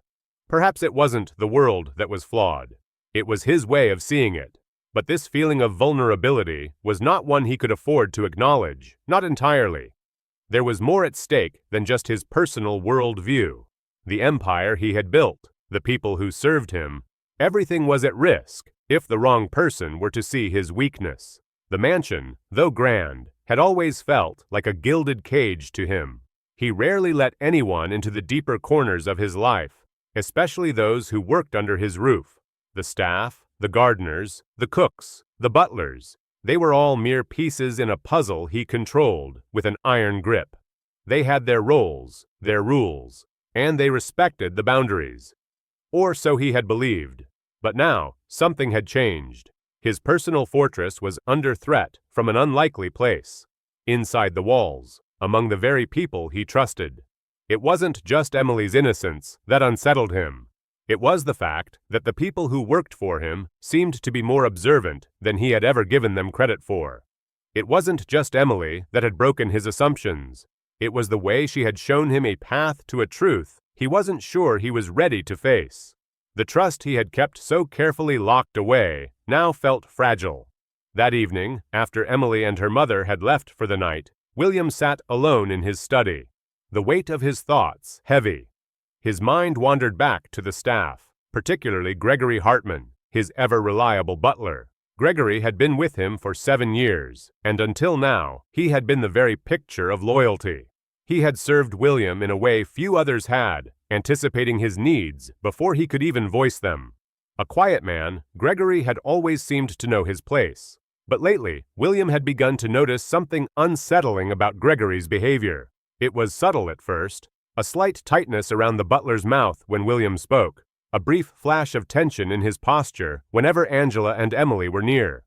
Speaker 1: Perhaps it wasn't the world that was flawed. It was his way of seeing it. But this feeling of vulnerability was not one he could afford to acknowledge, not entirely. There was more at stake than just his personal world view. The empire he had built, the people who served him, everything was at risk if the wrong person were to see his weakness. The mansion, though grand, had always felt like a gilded cage to him. He rarely let anyone into the deeper corners of his life, especially those who worked under his roof. The staff, the gardeners, the cooks, the butlers, they were all mere pieces in a puzzle he controlled with an iron grip. They had their roles, their rules, and they respected the boundaries. Or so he had believed. But now, something had changed. His personal fortress was under threat from an unlikely place. Inside the walls, among the very people he trusted. It wasn't just Emily's innocence that unsettled him. It was the fact that the people who worked for him seemed to be more observant than he had ever given them credit for. It wasn't just Emily that had broken his assumptions. It was the way she had shown him a path to a truth he wasn't sure he was ready to face. The trust he had kept so carefully locked away now felt fragile. That evening, after Emily and her mother had left for the night, William sat alone in his study, the weight of his thoughts heavy. His mind wandered back to the staff, particularly Gregory Hartman, his ever-reliable butler. Gregory had been with him for 7 years, and until now, he had been the very picture of loyalty. He had served William in a way few others had, anticipating his needs before he could even voice them. A quiet man, Gregory had always seemed to know his place. But lately, William had begun to notice something unsettling about Gregory's behavior. It was subtle at first, a slight tightness around the butler's mouth when William spoke, a brief flash of tension in his posture whenever Angela and Emily were near.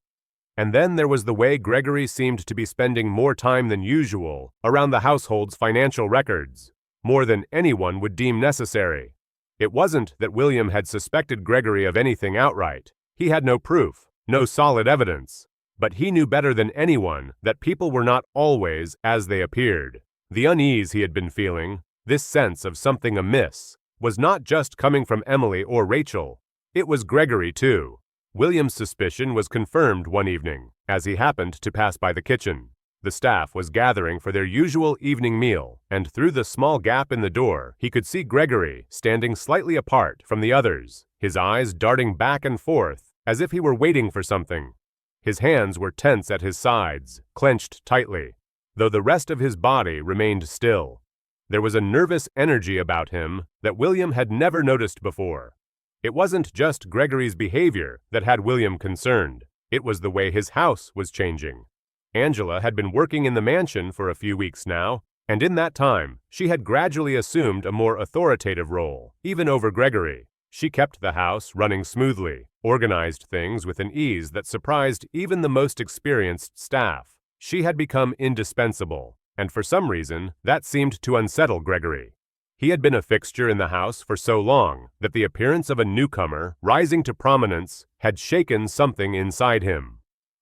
Speaker 1: And then there was the way Gregory seemed to be spending more time than usual around the household's financial records, more than anyone would deem necessary. It wasn't that William had suspected Gregory of anything outright. He had no proof, no solid evidence. But he knew better than anyone that people were not always as they appeared. The unease he had been feeling, this sense of something amiss, was not just coming from Emily or Rachel. It was Gregory, too. William's suspicion was confirmed one evening, as he happened to pass by the kitchen. The staff was gathering for their usual evening meal, and through the small gap in the door, he could see Gregory standing slightly apart from the others, his eyes darting back and forth, as if he were waiting for something. His hands were tense at his sides, clenched tightly, though the rest of his body remained still. There was a nervous energy about him that William had never noticed before. It wasn't just Gregory's behavior that had William concerned. It was the way his house was changing. Angela had been working in the mansion for a few weeks now, and in that time, she had gradually assumed a more authoritative role, even over Gregory. She kept the house running smoothly, organized things with an ease that surprised even the most experienced staff. She had become indispensable, and for some reason, that seemed to unsettle Gregory. He had been a fixture in the house for so long that the appearance of a newcomer, rising to prominence, had shaken something inside him.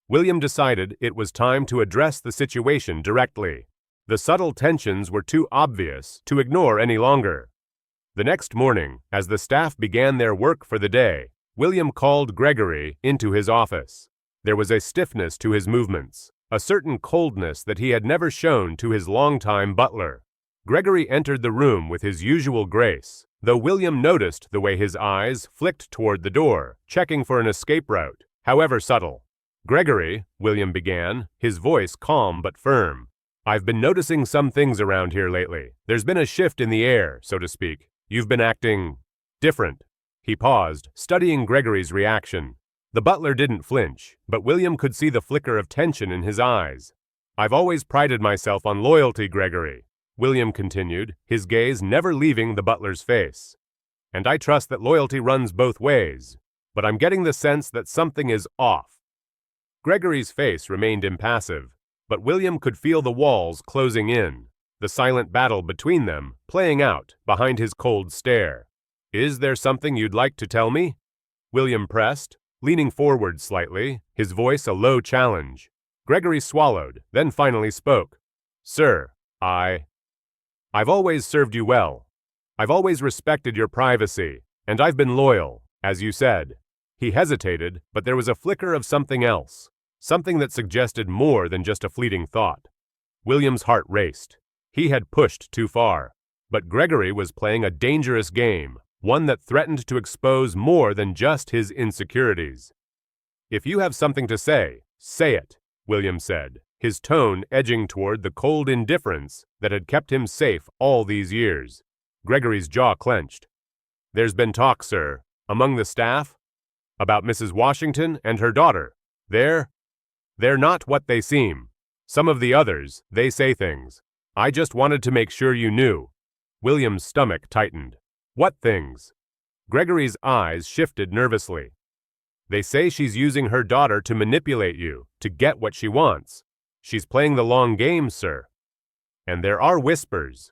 Speaker 1: William decided it was time to address the situation directly. The subtle tensions were too obvious to ignore any longer. The next morning, as the staff began their work for the day, William called Gregory into his office. There was a stiffness to his movements, a certain coldness that he had never shown to his longtime butler. Gregory entered the room with his usual grace, though William noticed the way his eyes flicked toward the door, checking for an escape route, however subtle. "Gregory," William began, his voice calm but firm, "I've been noticing some things around here lately. There's been a shift in the air, so to speak. You've been acting different." He paused, studying Gregory's reaction. The butler didn't flinch, but William could see the flicker of tension in his eyes. "I've always prided myself on loyalty, Gregory," William continued, his gaze never leaving the butler's face. "And I trust that loyalty runs both ways, but I'm getting the sense that something is off." Gregory's face remained impassive, but William could feel the walls closing in, the silent battle between them playing out behind his cold stare. "Is there something you'd like to tell me?" William pressed, leaning forward slightly, his voice a low challenge. Gregory swallowed, then finally spoke. "Sir, I've always served you well. I've always respected your privacy, and I've been loyal, as you said." He hesitated, but there was a flicker of something else, something that suggested more than just a fleeting thought. William's heart raced. He had pushed too far, but Gregory was playing a dangerous game, one that threatened to expose more than just his insecurities. "If you have something to say it," William said, his tone edging toward the cold indifference that had kept him safe all these years. Gregory's jaw clenched. "There's been talk, sir, among the staff, about Mrs. Washington and her daughter. They're not what they seem. Some of the others, they say things. I just wanted to make sure you knew." William's stomach tightened. "What things?" Gregory's eyes shifted nervously. "They say she's using her daughter to manipulate you, to get what she wants. She's playing the long game, sir. And there are whispers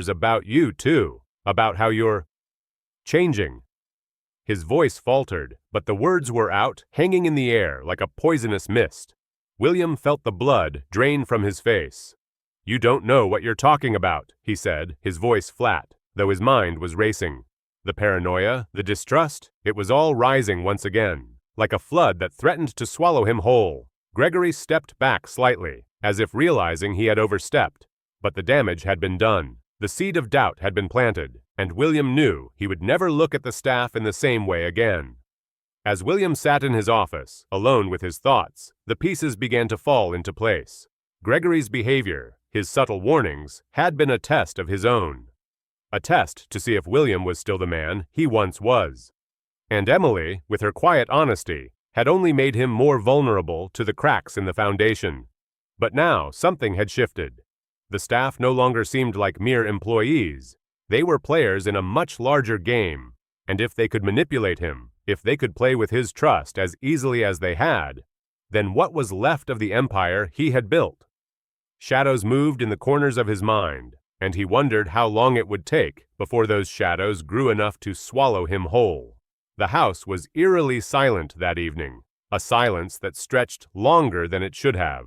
Speaker 1: about you, too, about how you're changing." His voice faltered, but the words were out, hanging in the air like a poisonous mist. William felt the blood drain from his face. "You don't know what you're talking about," he said, his voice flat, though his mind was racing. The paranoia, the distrust, it was all rising once again, like a flood that threatened to swallow him whole. Gregory stepped back slightly, as if realizing he had overstepped, but the damage had been done. The seed of doubt had been planted, and William knew he would never look at the staff in the same way again. As William sat in his office, alone with his thoughts, the pieces began to fall into place. Gregory's behavior, his subtle warnings, had been a test of his own. A test to see if William was still the man he once was. And Emily, with her quiet honesty, had only made him more vulnerable to the cracks in the foundation. But now something had shifted. The staff no longer seemed like mere employees. They were players in a much larger game, and if they could manipulate him, if they could play with his trust as easily as they had, then what was left of the empire he had built? Shadows moved in the corners of his mind, and he wondered how long it would take before those shadows grew enough to swallow him whole. The house was eerily silent that evening. a silence that stretched longer than it should have.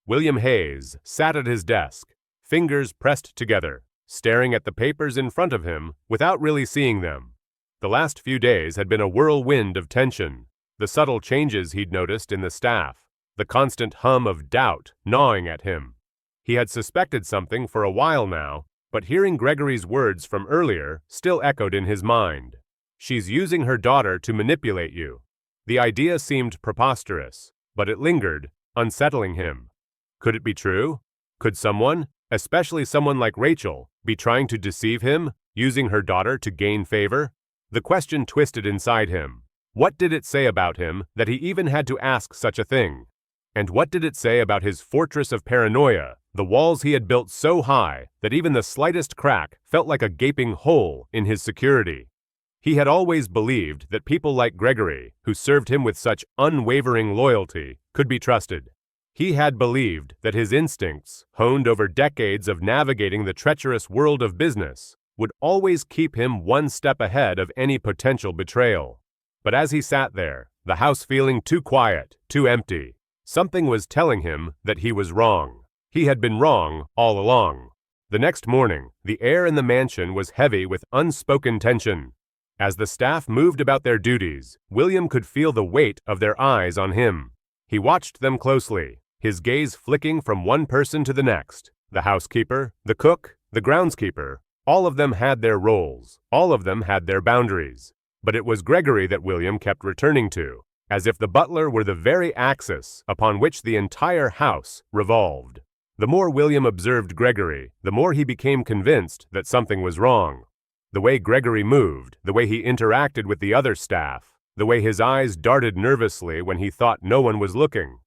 Speaker 1: William Hayes sat at his desk, fingers pressed together, staring at the papers in front of him without really seeing them. The last few days had been a whirlwind of tension, the subtle changes he'd noticed in the staff, the constant hum of doubt gnawing at him. He had suspected something for a while now, but hearing Gregory's words from earlier still echoed in his mind. She's using her daughter to manipulate you. The idea seemed preposterous, but it lingered, unsettling him. Could it be true? Could someone, especially someone like Rachel, be trying to deceive him, using her daughter to gain favor? The question twisted inside him. What did it say about him that he even had to ask such a thing? And what did it say about his fortress of paranoia, the walls he had built so high that even the slightest crack felt like a gaping hole in his security? He had always believed that people like Gregory, who served him with such unwavering loyalty, could be trusted. He had believed that his instincts, honed over decades of navigating the treacherous world of business, would always keep him one step ahead of any potential betrayal. But as he sat there, the house feeling too quiet, too empty, something was telling him that he was wrong. He had been wrong all along. The next morning, the air in the mansion was heavy with unspoken tension. As the staff moved about their duties, William could feel the weight of their eyes on him. He watched them closely, his gaze flicking from one person to the next. The housekeeper, the cook, the groundskeeper, all of them had their roles, all of them had their boundaries. But it was Gregory that William kept returning to, as if the butler were the very axis upon which the entire house revolved. The more William observed Gregory, the more he became convinced that something was wrong. The way Gregory moved, the way he interacted with the other staff, the way his eyes darted nervously when he thought no one was looking.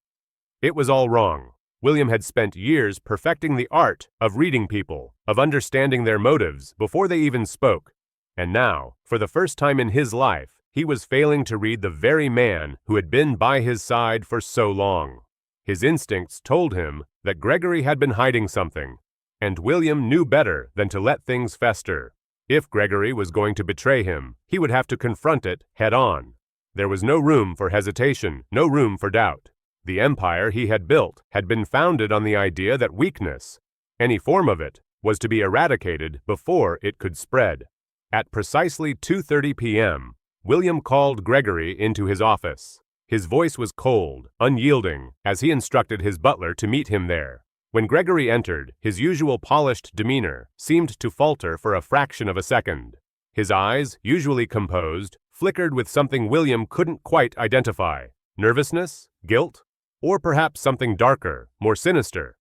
Speaker 1: It was all wrong. William had spent years perfecting the art of reading people, of understanding their motives before they even spoke. And now, for the first time in his life, he was failing to read the very man who had been by his side for so long. His instincts told him that Gregory had been hiding something, and William knew better than to let things fester. If Gregory was going to betray him, he would have to confront it head-on. There was no room for hesitation, no room for doubt. The empire he had built had been founded on the idea that weakness, any form of it, was to be eradicated before it could spread. At precisely 2:30 p.m., William called Gregory into his office. His voice was cold, unyielding, as he instructed his butler to meet him there. When Gregory entered, his usual polished demeanor seemed to falter for a fraction of a second. His eyes, usually composed, flickered with something William couldn't quite identify: nervousness, guilt, or perhaps something darker, more sinister.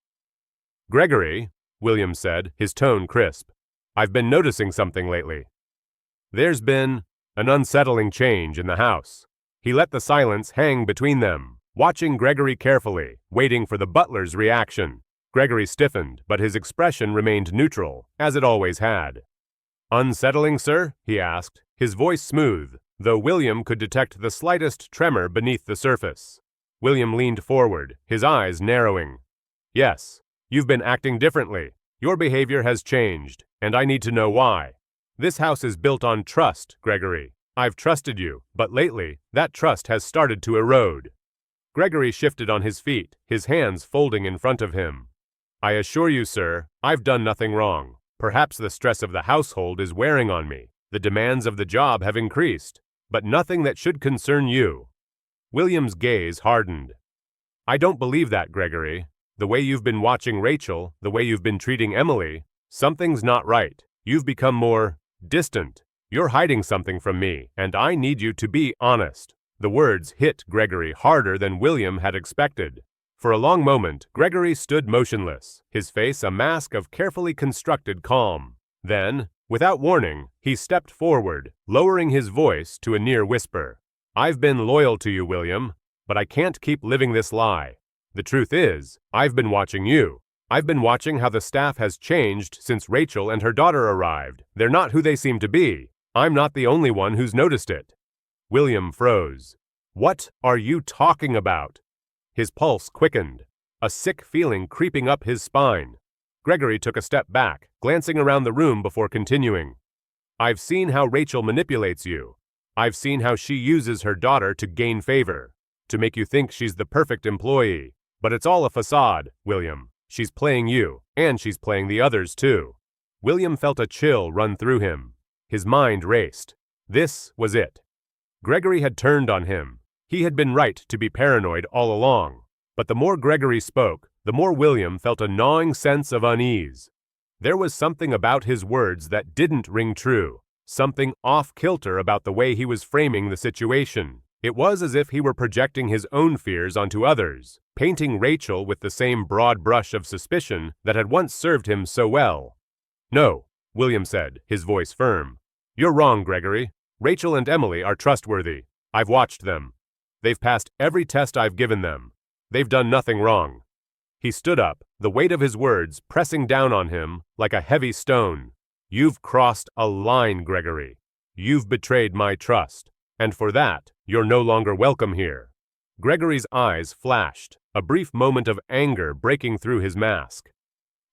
Speaker 1: "Gregory," William said, his tone crisp, "I've been noticing something lately. There's been an unsettling change in the house." He let the silence hang between them, watching Gregory carefully, waiting for the butler's reaction. Gregory stiffened, but his expression remained neutral, as it always had. "Unsettling, sir?" he asked, his voice smooth, though William could detect the slightest tremor beneath the surface. William leaned forward, his eyes narrowing. "Yes, you've been acting differently. Your behavior has changed, and I need to know why. This house is built on trust, Gregory. I've trusted you, but lately, that trust has started to erode." Gregory shifted on his feet, his hands folding in front of him. "I assure you, sir, I've done nothing wrong. Perhaps the stress of the household is wearing on me. The demands of the job have increased, but nothing that should concern you." William's gaze hardened. "I don't believe that, Gregory. The way you've been watching Rachel, the way you've been treating Emily, something's not right. You've become more distant. You're hiding something from me, and I need you to be honest." The words hit Gregory harder than William had expected. For a long moment, Gregory stood motionless, his face a mask of carefully constructed calm. Then, without warning, he stepped forward, lowering his voice to a near whisper. "I've been loyal to you, William, but I can't keep living this lie. The truth is, I've been watching you. I've been watching how the staff has changed since Rachel and her daughter arrived. They're not who they seem to be. I'm not the only one who's noticed it." William froze. "What are you talking about?" His pulse quickened, a sick feeling creeping up his spine. Gregory took a step back, glancing around the room before continuing. "I've seen how Rachel manipulates you. I've seen how she uses her daughter to gain favor. to make you think she's the perfect employee. But it's all a facade, William. She's playing you, and she's playing the others too. William felt a chill run through him. His mind raced. This was it. Gregory had turned on him. He had been right to be paranoid all along. But the more Gregory spoke, the more William felt a gnawing sense of unease. There was something about his words that didn't ring true, something off-kilter about the way he was framing the situation. It was as if he were projecting his own fears onto others, painting Rachel with the same broad brush of suspicion that had once served him so well. "No," William said, his voice firm. "You're wrong, Gregory. Rachel and Emily are trustworthy. I've watched them. They've passed every test I've given them. They've done nothing wrong." He stood up, the weight of his words pressing down on him like a heavy stone. "You've crossed a line, Gregory. You've betrayed my trust, and for that, you're no longer welcome here." Gregory's eyes flashed, a brief moment of anger breaking through his mask.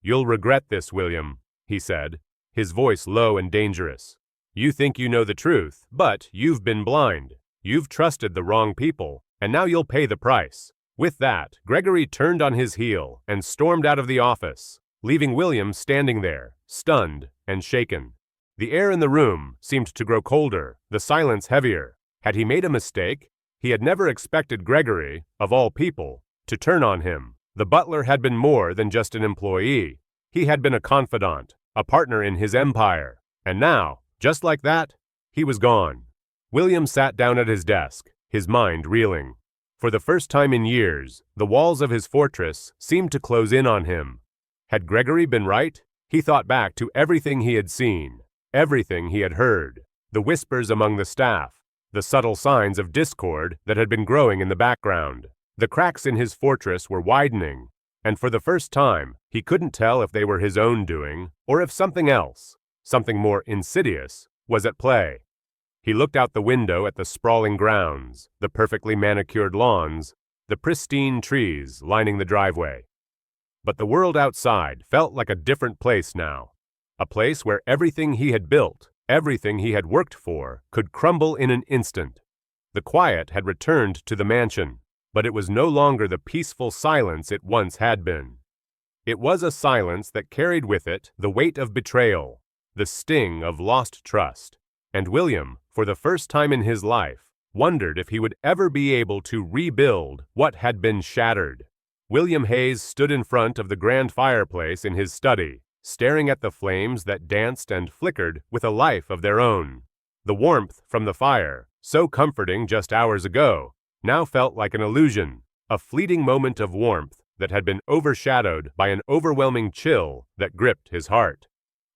Speaker 1: "You'll regret this, William," he said, his voice low and dangerous. "You think you know the truth, but you've been blind. You've trusted the wrong people, and now you'll pay the price." With that, Gregory turned on his heel and stormed out of the office, leaving William standing there, stunned and shaken. The air in the room seemed to grow colder, the silence heavier. Had he made a mistake? He had never expected Gregory, of all people, to turn on him. The butler had been more than just an employee. He had been a confidant, a partner in his empire. And now, just like that, he was gone. William sat down at his desk, his mind reeling. For the first time in years, the walls of his fortress seemed to close in on him. Had Gregory been right? He thought back to everything he had seen, everything he had heard, the whispers among the staff, the subtle signs of discord that had been growing in the background. The cracks in his fortress were widening, and for the first time, he couldn't tell if they were his own doing or if something else, something more insidious, was at play. He looked out the window at the sprawling grounds, the perfectly manicured lawns, the pristine trees lining the driveway. But the world outside felt like a different place now, a place where everything he had built, everything he had worked for, could crumble in an instant. The quiet had returned to the mansion, but it was no longer the peaceful silence it once had been. It was a silence that carried with it the weight of betrayal, the sting of lost trust. And William, for the first time in his life, wondered if he would ever be able to rebuild what had been shattered. William Hayes stood in front of the grand fireplace in his study, staring at the flames that danced and flickered with a life of their own. The warmth from the fire, so comforting just hours ago, now felt like an illusion, a fleeting moment of warmth that had been overshadowed by an overwhelming chill that gripped his heart.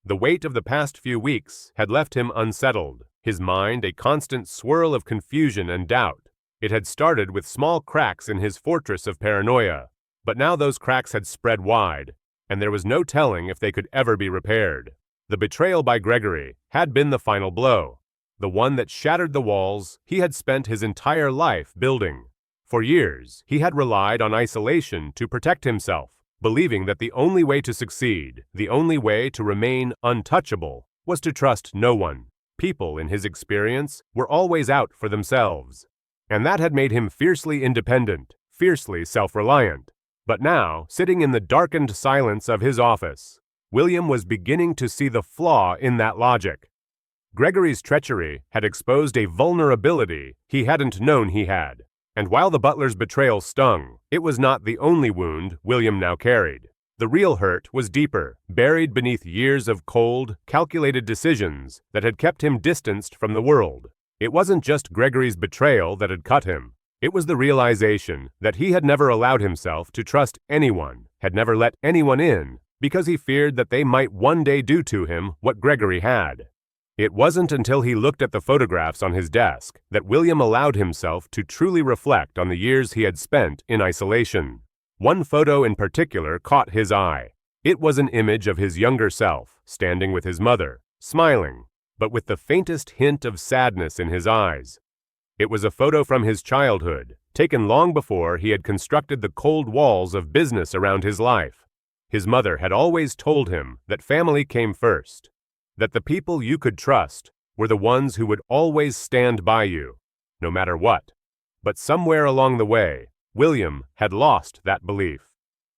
Speaker 1: The weight of the past few weeks had left him unsettled, his mind a constant swirl of confusion and doubt. It had started with small cracks in his fortress of paranoia, but now those cracks had spread wide, and there was no telling if they could ever be repaired. The betrayal by Gregory had been the final blow, the one that shattered the walls he had spent his entire life building. For years, he had relied on isolation to protect himself, believing that the only way to succeed, the only way to remain untouchable, was to trust no one. People, in his experience, were always out for themselves. And that had made him fiercely independent, fiercely self-reliant. But now, sitting in the darkened silence of his office, William was beginning to see the flaw in that logic. Gregory's treachery had exposed a vulnerability he hadn't known he had. And while the butler's betrayal stung, it was not the only wound William now carried. The real hurt was deeper, buried beneath years of cold, calculated decisions that had kept him distanced from the world. It wasn't just Gregory's betrayal that had cut him. It was the realization that he had never allowed himself to trust anyone, had never let anyone in, because he feared that they might one day do to him what Gregory had. It wasn't until he looked at the photographs on his desk that William allowed himself to truly reflect on the years he had spent in isolation. One photo in particular caught his eye. It was an image of his younger self, standing with his mother, smiling, but with the faintest hint of sadness in his eyes. It was a photo from his childhood, taken long before he had constructed the cold walls of business around his life. His mother had always told him that family came first, that the people you could trust were the ones who would always stand by you, no matter what. But somewhere along the way, William had lost that belief.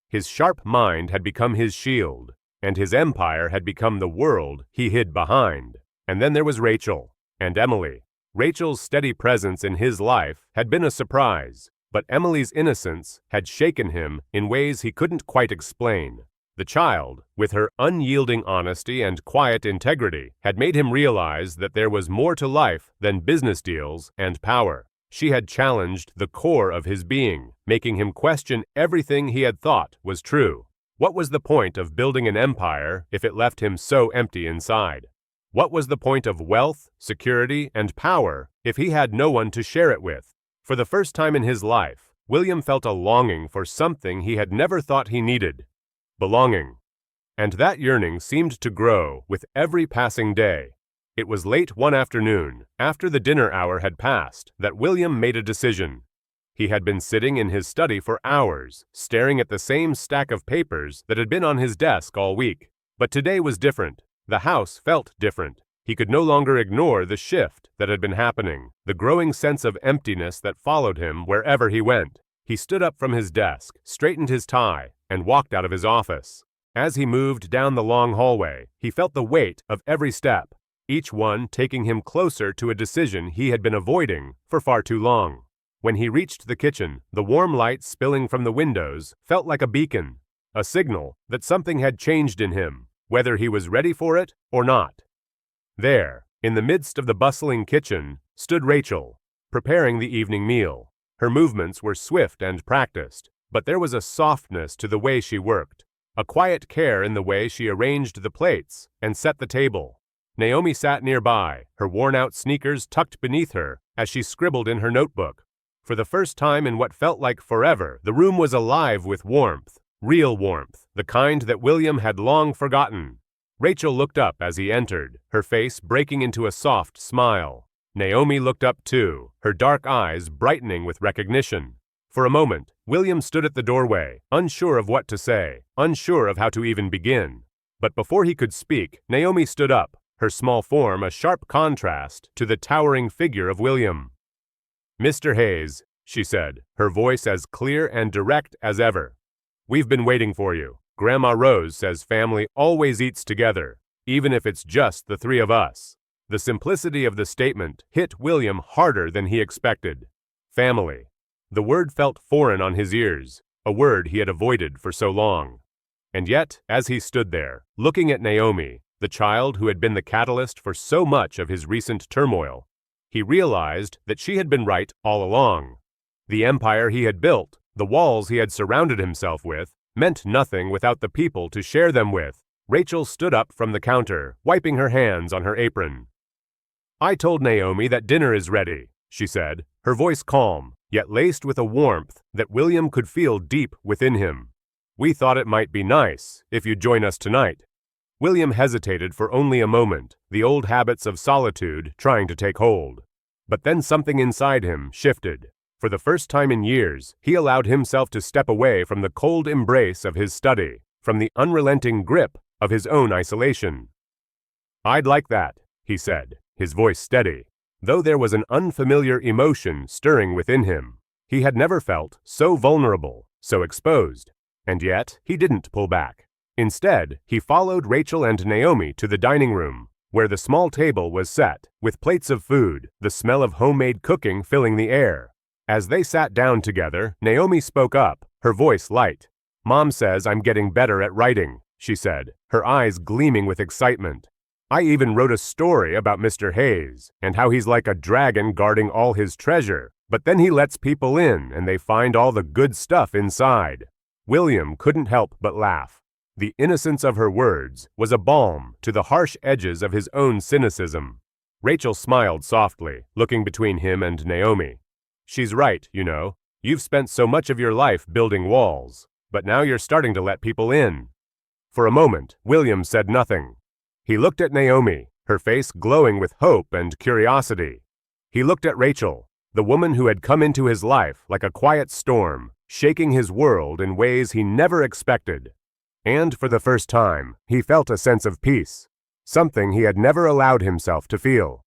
Speaker 1: His sharp mind had become his shield, and his empire had become the world he hid behind. And then there was Rachel and Emily. Rachel's steady presence in his life had been a surprise, but Emily's innocence had shaken him in ways he couldn't quite explain. The child, with her unyielding honesty and quiet integrity, had made him realize that there was more to life than business deals and power. She had challenged the core of his being, making him question everything he had thought was true. What was the point of building an empire if it left him so empty inside? What was the point of wealth, security, and power if he had no one to share it with? For the first time in his life, William felt a longing for something he had never thought he needed: belonging. And that yearning seemed to grow with every passing day. It was late one afternoon, after the dinner hour had passed, that William made a decision. He had been sitting in his study for hours, staring at the same stack of papers that had been on his desk all week. But today was different. The house felt different. He could no longer ignore the shift that had been happening, the growing sense of emptiness that followed him wherever he went. He stood up from his desk, straightened his tie, and walked out of his office. As he moved down the long hallway, he felt the weight of every step, each one taking him closer to a decision he had been avoiding for far too long. When he reached the kitchen, the warm light spilling from the windows felt like a beacon, a signal that something had changed in him, whether he was ready for it or not. There, in the midst of the bustling kitchen, stood Rachel, preparing the evening meal. Her movements were swift and practiced, but there was a softness to the way she worked, a quiet care in the way she arranged the plates and set the table. Naomi sat nearby, her worn-out sneakers tucked beneath her as she scribbled in her notebook. For the first time in what felt like forever, the room was alive with warmth, real warmth, the kind that William had long forgotten. Rachel looked up as he entered, her face breaking into a soft smile. Naomi looked up too, her dark eyes brightening with recognition. For a moment, William stood at the doorway, unsure of what to say, unsure of how to even begin. But before he could speak, Naomi stood up, her small form a sharp contrast to the towering figure of William. "Mr. Hayes," she said, her voice as clear and direct as ever. "We've been waiting for you. Grandma Rose says family always eats together, even if it's just the three of us." The simplicity of the statement hit William harder than he expected. Family. The word felt foreign on his ears, a word he had avoided for so long. And yet, as he stood there, looking at Naomi, the child who had been the catalyst for so much of his recent turmoil, he realized that she had been right all along. The empire he had built, the walls he had surrounded himself with, meant nothing without the people to share them with. Rachel stood up from the counter, wiping her hands on her apron. "I told Naomi that dinner is ready," she said, her voice calm, yet laced with a warmth that William could feel deep within him. "We thought it might be nice if you'd join us tonight." William hesitated for only a moment, the old habits of solitude trying to take hold. But then something inside him shifted. For the first time in years, he allowed himself to step away from the cold embrace of his study, from the unrelenting grip of his own isolation. "I'd like that," he said, his voice steady, though there was an unfamiliar emotion stirring within him. He had never felt so vulnerable, so exposed, and yet he didn't pull back. Instead, he followed Rachel and Naomi to the dining room, where the small table was set, with plates of food, the smell of homemade cooking filling the air. As they sat down together, Naomi spoke up, her voice light. "Mom says I'm getting better at writing," she said, her eyes gleaming with excitement. "I even wrote a story about Mr. Hayes, and how he's like a dragon guarding all his treasure, but then he lets people in and they find all the good stuff inside." William couldn't help but laugh. The innocence of her words was a balm to the harsh edges of his own cynicism. Rachel smiled softly, looking between him and Naomi. "She's right, you know. You've spent so much of your life building walls, but now you're starting to let people in." For a moment, William said nothing. He looked at Naomi, her face glowing with hope and curiosity. He looked at Rachel, the woman who had come into his life like a quiet storm, shaking his world in ways he never expected. And for the first time, he felt a sense of peace, something he had never allowed himself to feel.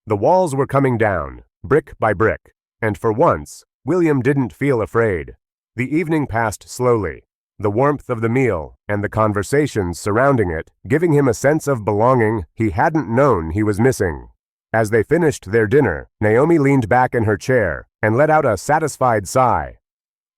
Speaker 1: The walls were coming down, brick by brick.
Speaker 2: And for once, William didn't feel afraid. The evening passed slowly, the warmth of the meal and the conversations surrounding it giving him a sense of belonging he hadn't known he was missing. As they finished their dinner, Naomi leaned back in her chair and let out a satisfied sigh.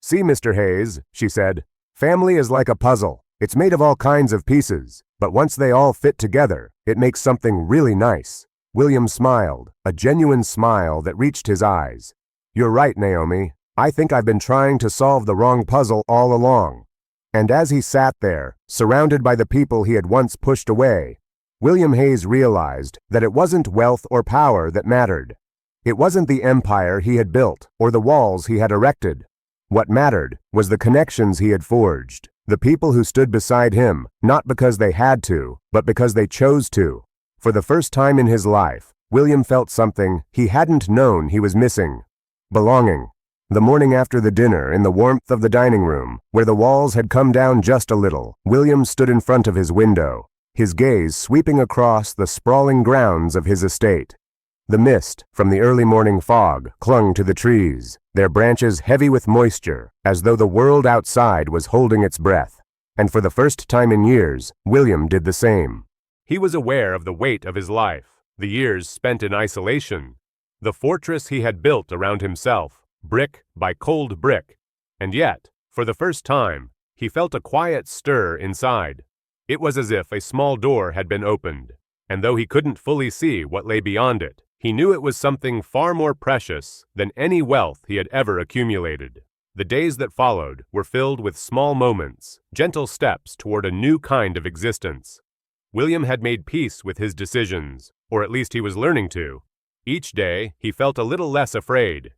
Speaker 2: "See, Mr. Hayes," she said, "family is like a puzzle. It's made of all kinds of pieces, but once they all fit together, it makes something really nice." William smiled, a genuine smile that reached his eyes. "You're right, Naomi. I think I've been trying to solve the wrong puzzle all along." And as he sat there, surrounded by the people he had once pushed away, William Hayes realized that it wasn't wealth or power that mattered. It wasn't the empire he had built or the walls he had erected. What mattered was the connections he had forged, the people who stood beside him, not because they had to, but because they chose to. For the first time in his life, William felt something he hadn't known he was missing: belonging. The morning after the dinner, in the warmth of the dining room, where the walls had come down just a little, William stood in front of his window, his gaze sweeping across the sprawling grounds of his estate. The mist from the early morning fog clung to the trees, their branches heavy with moisture, as though the world outside was holding its breath. And for the first time in years, William did the same.
Speaker 1: He was aware of the weight of his life, the years spent in isolation, the fortress he had built around himself, brick by cold brick, and yet, for the first time, he felt a quiet stir inside. It was as if a small door had been opened, and though he couldn't fully see what lay beyond it, he knew it was something far more precious than any wealth he had ever accumulated. The days that followed were filled with small moments, gentle steps toward a new kind of existence. William had made peace with his decisions, or at least he was learning to. Each day, he felt a little less afraid.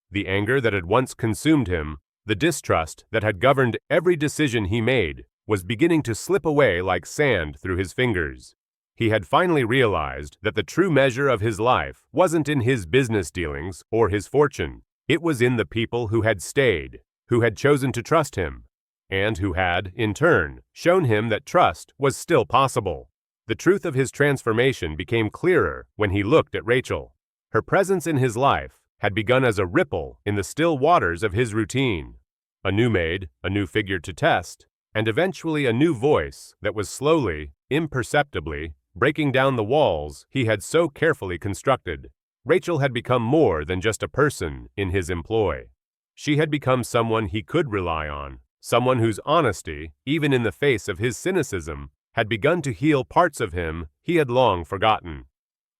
Speaker 1: The anger that had once consumed him, the distrust that had governed every decision he made, was beginning to slip away like sand through his fingers. He had finally realized that the true measure of his life wasn't in his business dealings or his fortune. It was in the people who had stayed, who had chosen to trust him, and who had, in turn, shown him that trust was still possible. The truth of his transformation became clearer when he looked at Rachel. Her presence in his life had begun as a ripple in the still waters of his routine. A new maid, a new figure to test, and eventually a new voice that was slowly, imperceptibly, breaking down the walls he had so carefully constructed. Rachel had become more than just a person in his employ. She had become someone he could rely on, someone whose honesty, even in the face of his cynicism, had begun to heal parts of him he had long forgotten.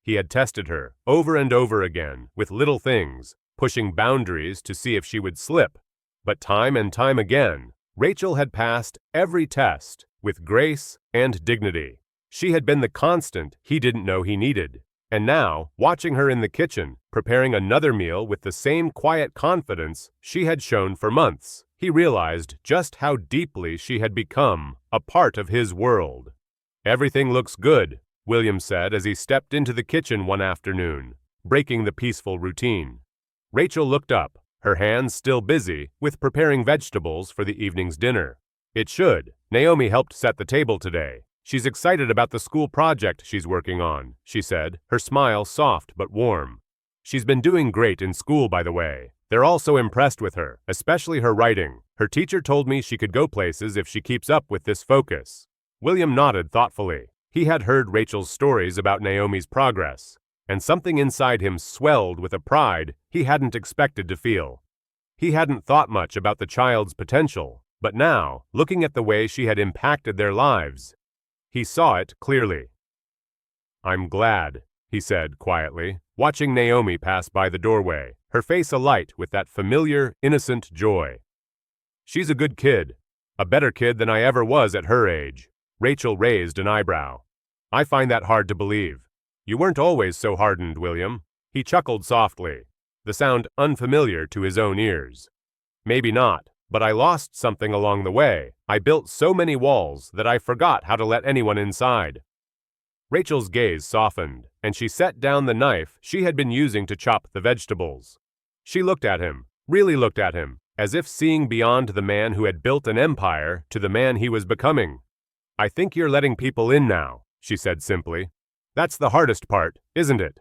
Speaker 1: He had tested her over and over again with little things, pushing boundaries to see if she would slip. But time and time again, Rachel had passed every test with grace and dignity. She had been the constant he didn't know he needed. And now, watching her in the kitchen, preparing another meal with the same quiet confidence she had shown for months, he realized just how deeply she had become a part of his world. "Everything looks good," William said as he stepped into the kitchen one afternoon, breaking the peaceful routine. Rachel looked up, her hands still busy with preparing vegetables for the evening's dinner. "It should. Naomi helped set the table today. She's excited about the school project she's working on," she said, her smile soft but warm. "She's been doing great in school, by the way. They're all so impressed with her, especially her writing. Her teacher told me she could go places if she keeps up with this focus." William nodded thoughtfully. He had heard Rachel's stories about Naomi's progress, and something inside him swelled with a pride he hadn't expected to feel. He hadn't thought much about the child's potential, but now, looking at the way she had impacted their lives, he saw it clearly. "I'm glad," he said quietly, watching Naomi pass by the doorway, her face alight with that familiar, innocent joy. "She's a good kid, a better kid than I ever was at her age." Rachel raised an eyebrow. "I find that hard to believe. You weren't always so hardened, William." He chuckled softly, the sound unfamiliar to his own ears. "Maybe not, but I lost something along the way. I built so many walls that I forgot how to let anyone inside." Rachel's gaze softened, and she set down the knife she had been using to chop the vegetables. She looked at him, really looked at him, as if seeing beyond the man who had built an empire to the man he was becoming. "I think you're letting people in now," she said simply. "That's the hardest part, isn't it?"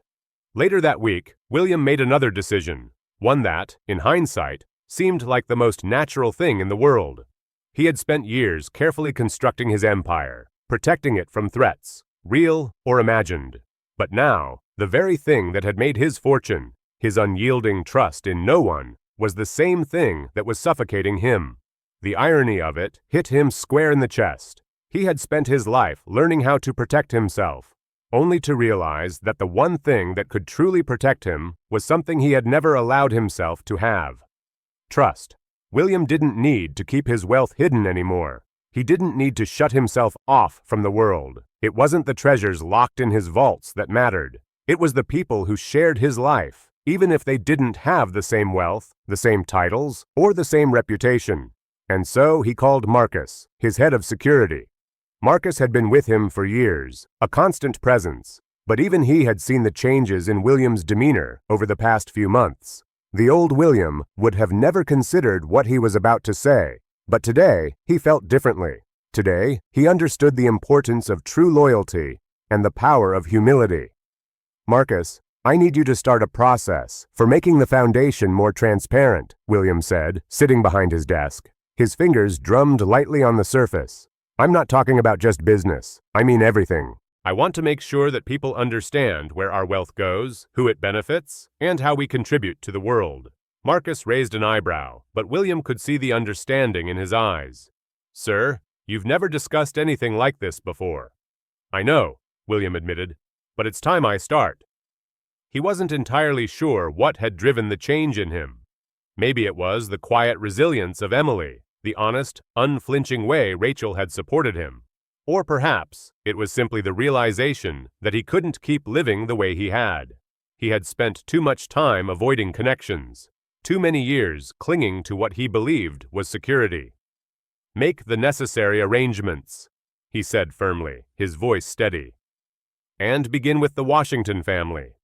Speaker 1: Later that week, William made another decision, One that, in hindsight, seemed like the most natural thing in the world. He had spent years carefully constructing his empire, protecting it from threats, real or imagined. But now, the very thing that had made his fortune, his unyielding trust in no one, was the same thing that was suffocating him. The irony of it hit him square in the chest. He had spent his life learning how to protect himself, only to realize that the one thing that could truly protect him was something he had never allowed himself to have. Trust. William didn't need to keep his wealth hidden anymore. He didn't need to shut himself off from the world. It wasn't the treasures locked in his vaults that mattered. It was the people who shared his life, even if they didn't have the same wealth, the same titles, or the same reputation. And so he called Marcus, his head of security. Marcus had been with him for years, a constant presence, but even he had seen the changes in William's demeanor over the past few months. The old William would have never considered what he was about to say, but today he felt differently. Today he understood the importance of true loyalty and the power of humility. "Marcus, I need you to start a process for making the foundation more transparent," William said, sitting behind his desk. His fingers drummed lightly on the surface. "I'm not talking about just business. I mean everything. I want to make sure that people understand where our wealth goes, who it benefits, and how we contribute to the world." Marcus raised an eyebrow, but William could see the understanding in his eyes. "Sir, you've never discussed anything like this before." "I know," William admitted, "but it's time I start." He wasn't entirely sure what had driven the change in him. Maybe it was the quiet resilience of Emily, the honest, unflinching way Rachel had supported him. Or perhaps it was simply the realization that he couldn't keep living the way he had. He had spent too much time avoiding connections, too many years clinging to what he believed was security. "Make the necessary arrangements," he said firmly, his voice steady. "And begin with the Washington family."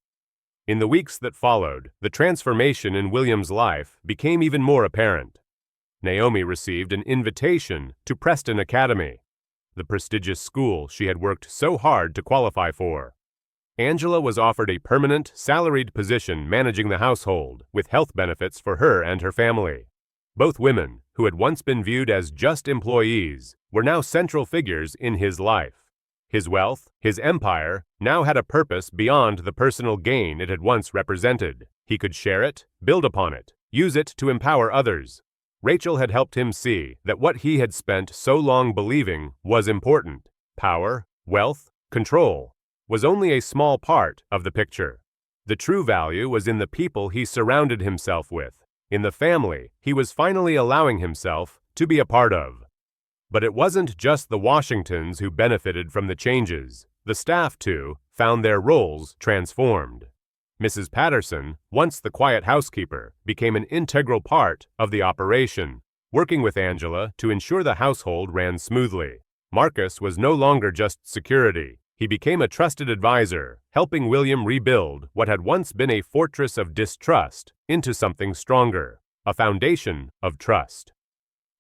Speaker 1: In the weeks that followed, the transformation in William's life became even more apparent. Naomi received an invitation to Preston Academy, the prestigious school she had worked so hard to qualify for. Angela was offered a permanent, salaried position managing the household, with health benefits for her and her family. Both women, who had once been viewed as just employees, were now central figures in his life. His wealth, his empire, now had a purpose beyond the personal gain it had once represented. He could share it, build upon it, use it to empower others. Rachel had helped him see that what he had spent so long believing was important. Power, wealth, control was only a small part of the picture. The true value was in the people he surrounded himself with, in the family he was finally allowing himself to be a part of. But it wasn't just the Washingtons who benefited from the changes. The staff, too, found their roles transformed. Mrs. Patterson, once the quiet housekeeper, became an integral part of the operation, working with Angela to ensure the household ran smoothly. Marcus was no longer just security. He became a trusted advisor, helping William rebuild what had once been a fortress of distrust into something stronger, a foundation of trust.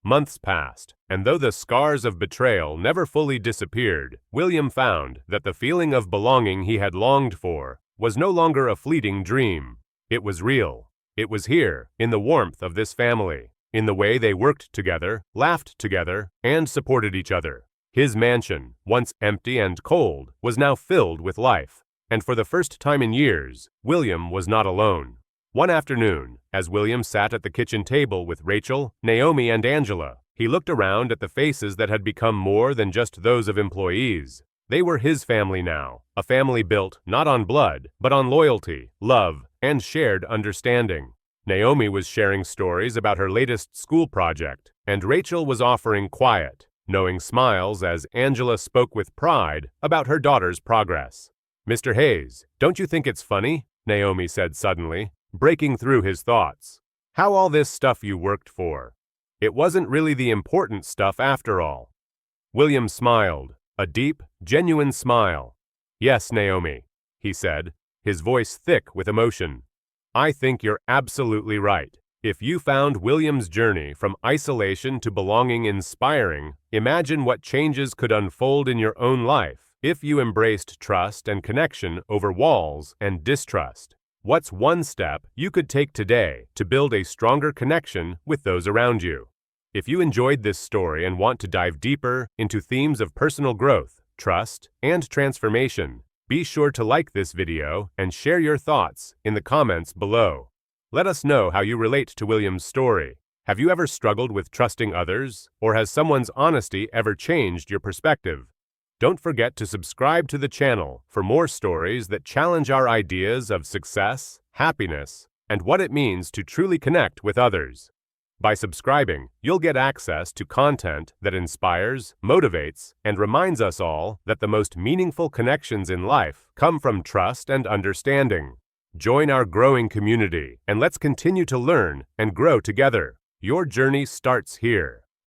Speaker 1: Months passed, and though the scars of betrayal never fully disappeared, William found that the feeling of belonging he had longed for was no longer a fleeting dream. It was real. It was here, in the warmth of this family, in the way they worked together, laughed together, and supported each other. His mansion, once empty and cold, was now filled with life, and for the first time in years, William was not alone. One afternoon, as William sat at the kitchen table with Rachel, Naomi, and Angela, he looked around at the faces that had become more than just those of employees. They were his family now, a family built not on blood, but on loyalty, love, and shared understanding. Naomi was sharing stories about her latest school project, and Rachel was offering quiet, knowing smiles as Angela spoke with pride about her daughter's progress. "Mr. Hayes, don't you think it's funny?" Naomi said suddenly, breaking through his thoughts. "How all this stuff you worked for. It wasn't really the important stuff after all." William smiled. A deep, genuine smile. "Yes, Naomi," he said, his voice thick with emotion. "I think you're absolutely right. If you found William's journey from isolation to belonging inspiring, imagine what changes could unfold in your own life if you embraced trust and connection over walls and distrust." What's one step you could take today to build a stronger connection with those around you? If you enjoyed this story and want to dive deeper into themes of personal growth, trust, and transformation, be sure to like this video and share your thoughts in the comments below. Let us know how you relate to William's story. Have you ever struggled with trusting others, or has someone's honesty ever changed your perspective? Don't forget to subscribe to the channel for more stories that challenge our ideas of success, happiness, and what it means to truly connect with others. By subscribing, you'll get access to content that inspires, motivates, and reminds us all that the most meaningful connections in life come from trust and understanding. Join our growing community, and let's continue to learn and grow together. Your journey starts here.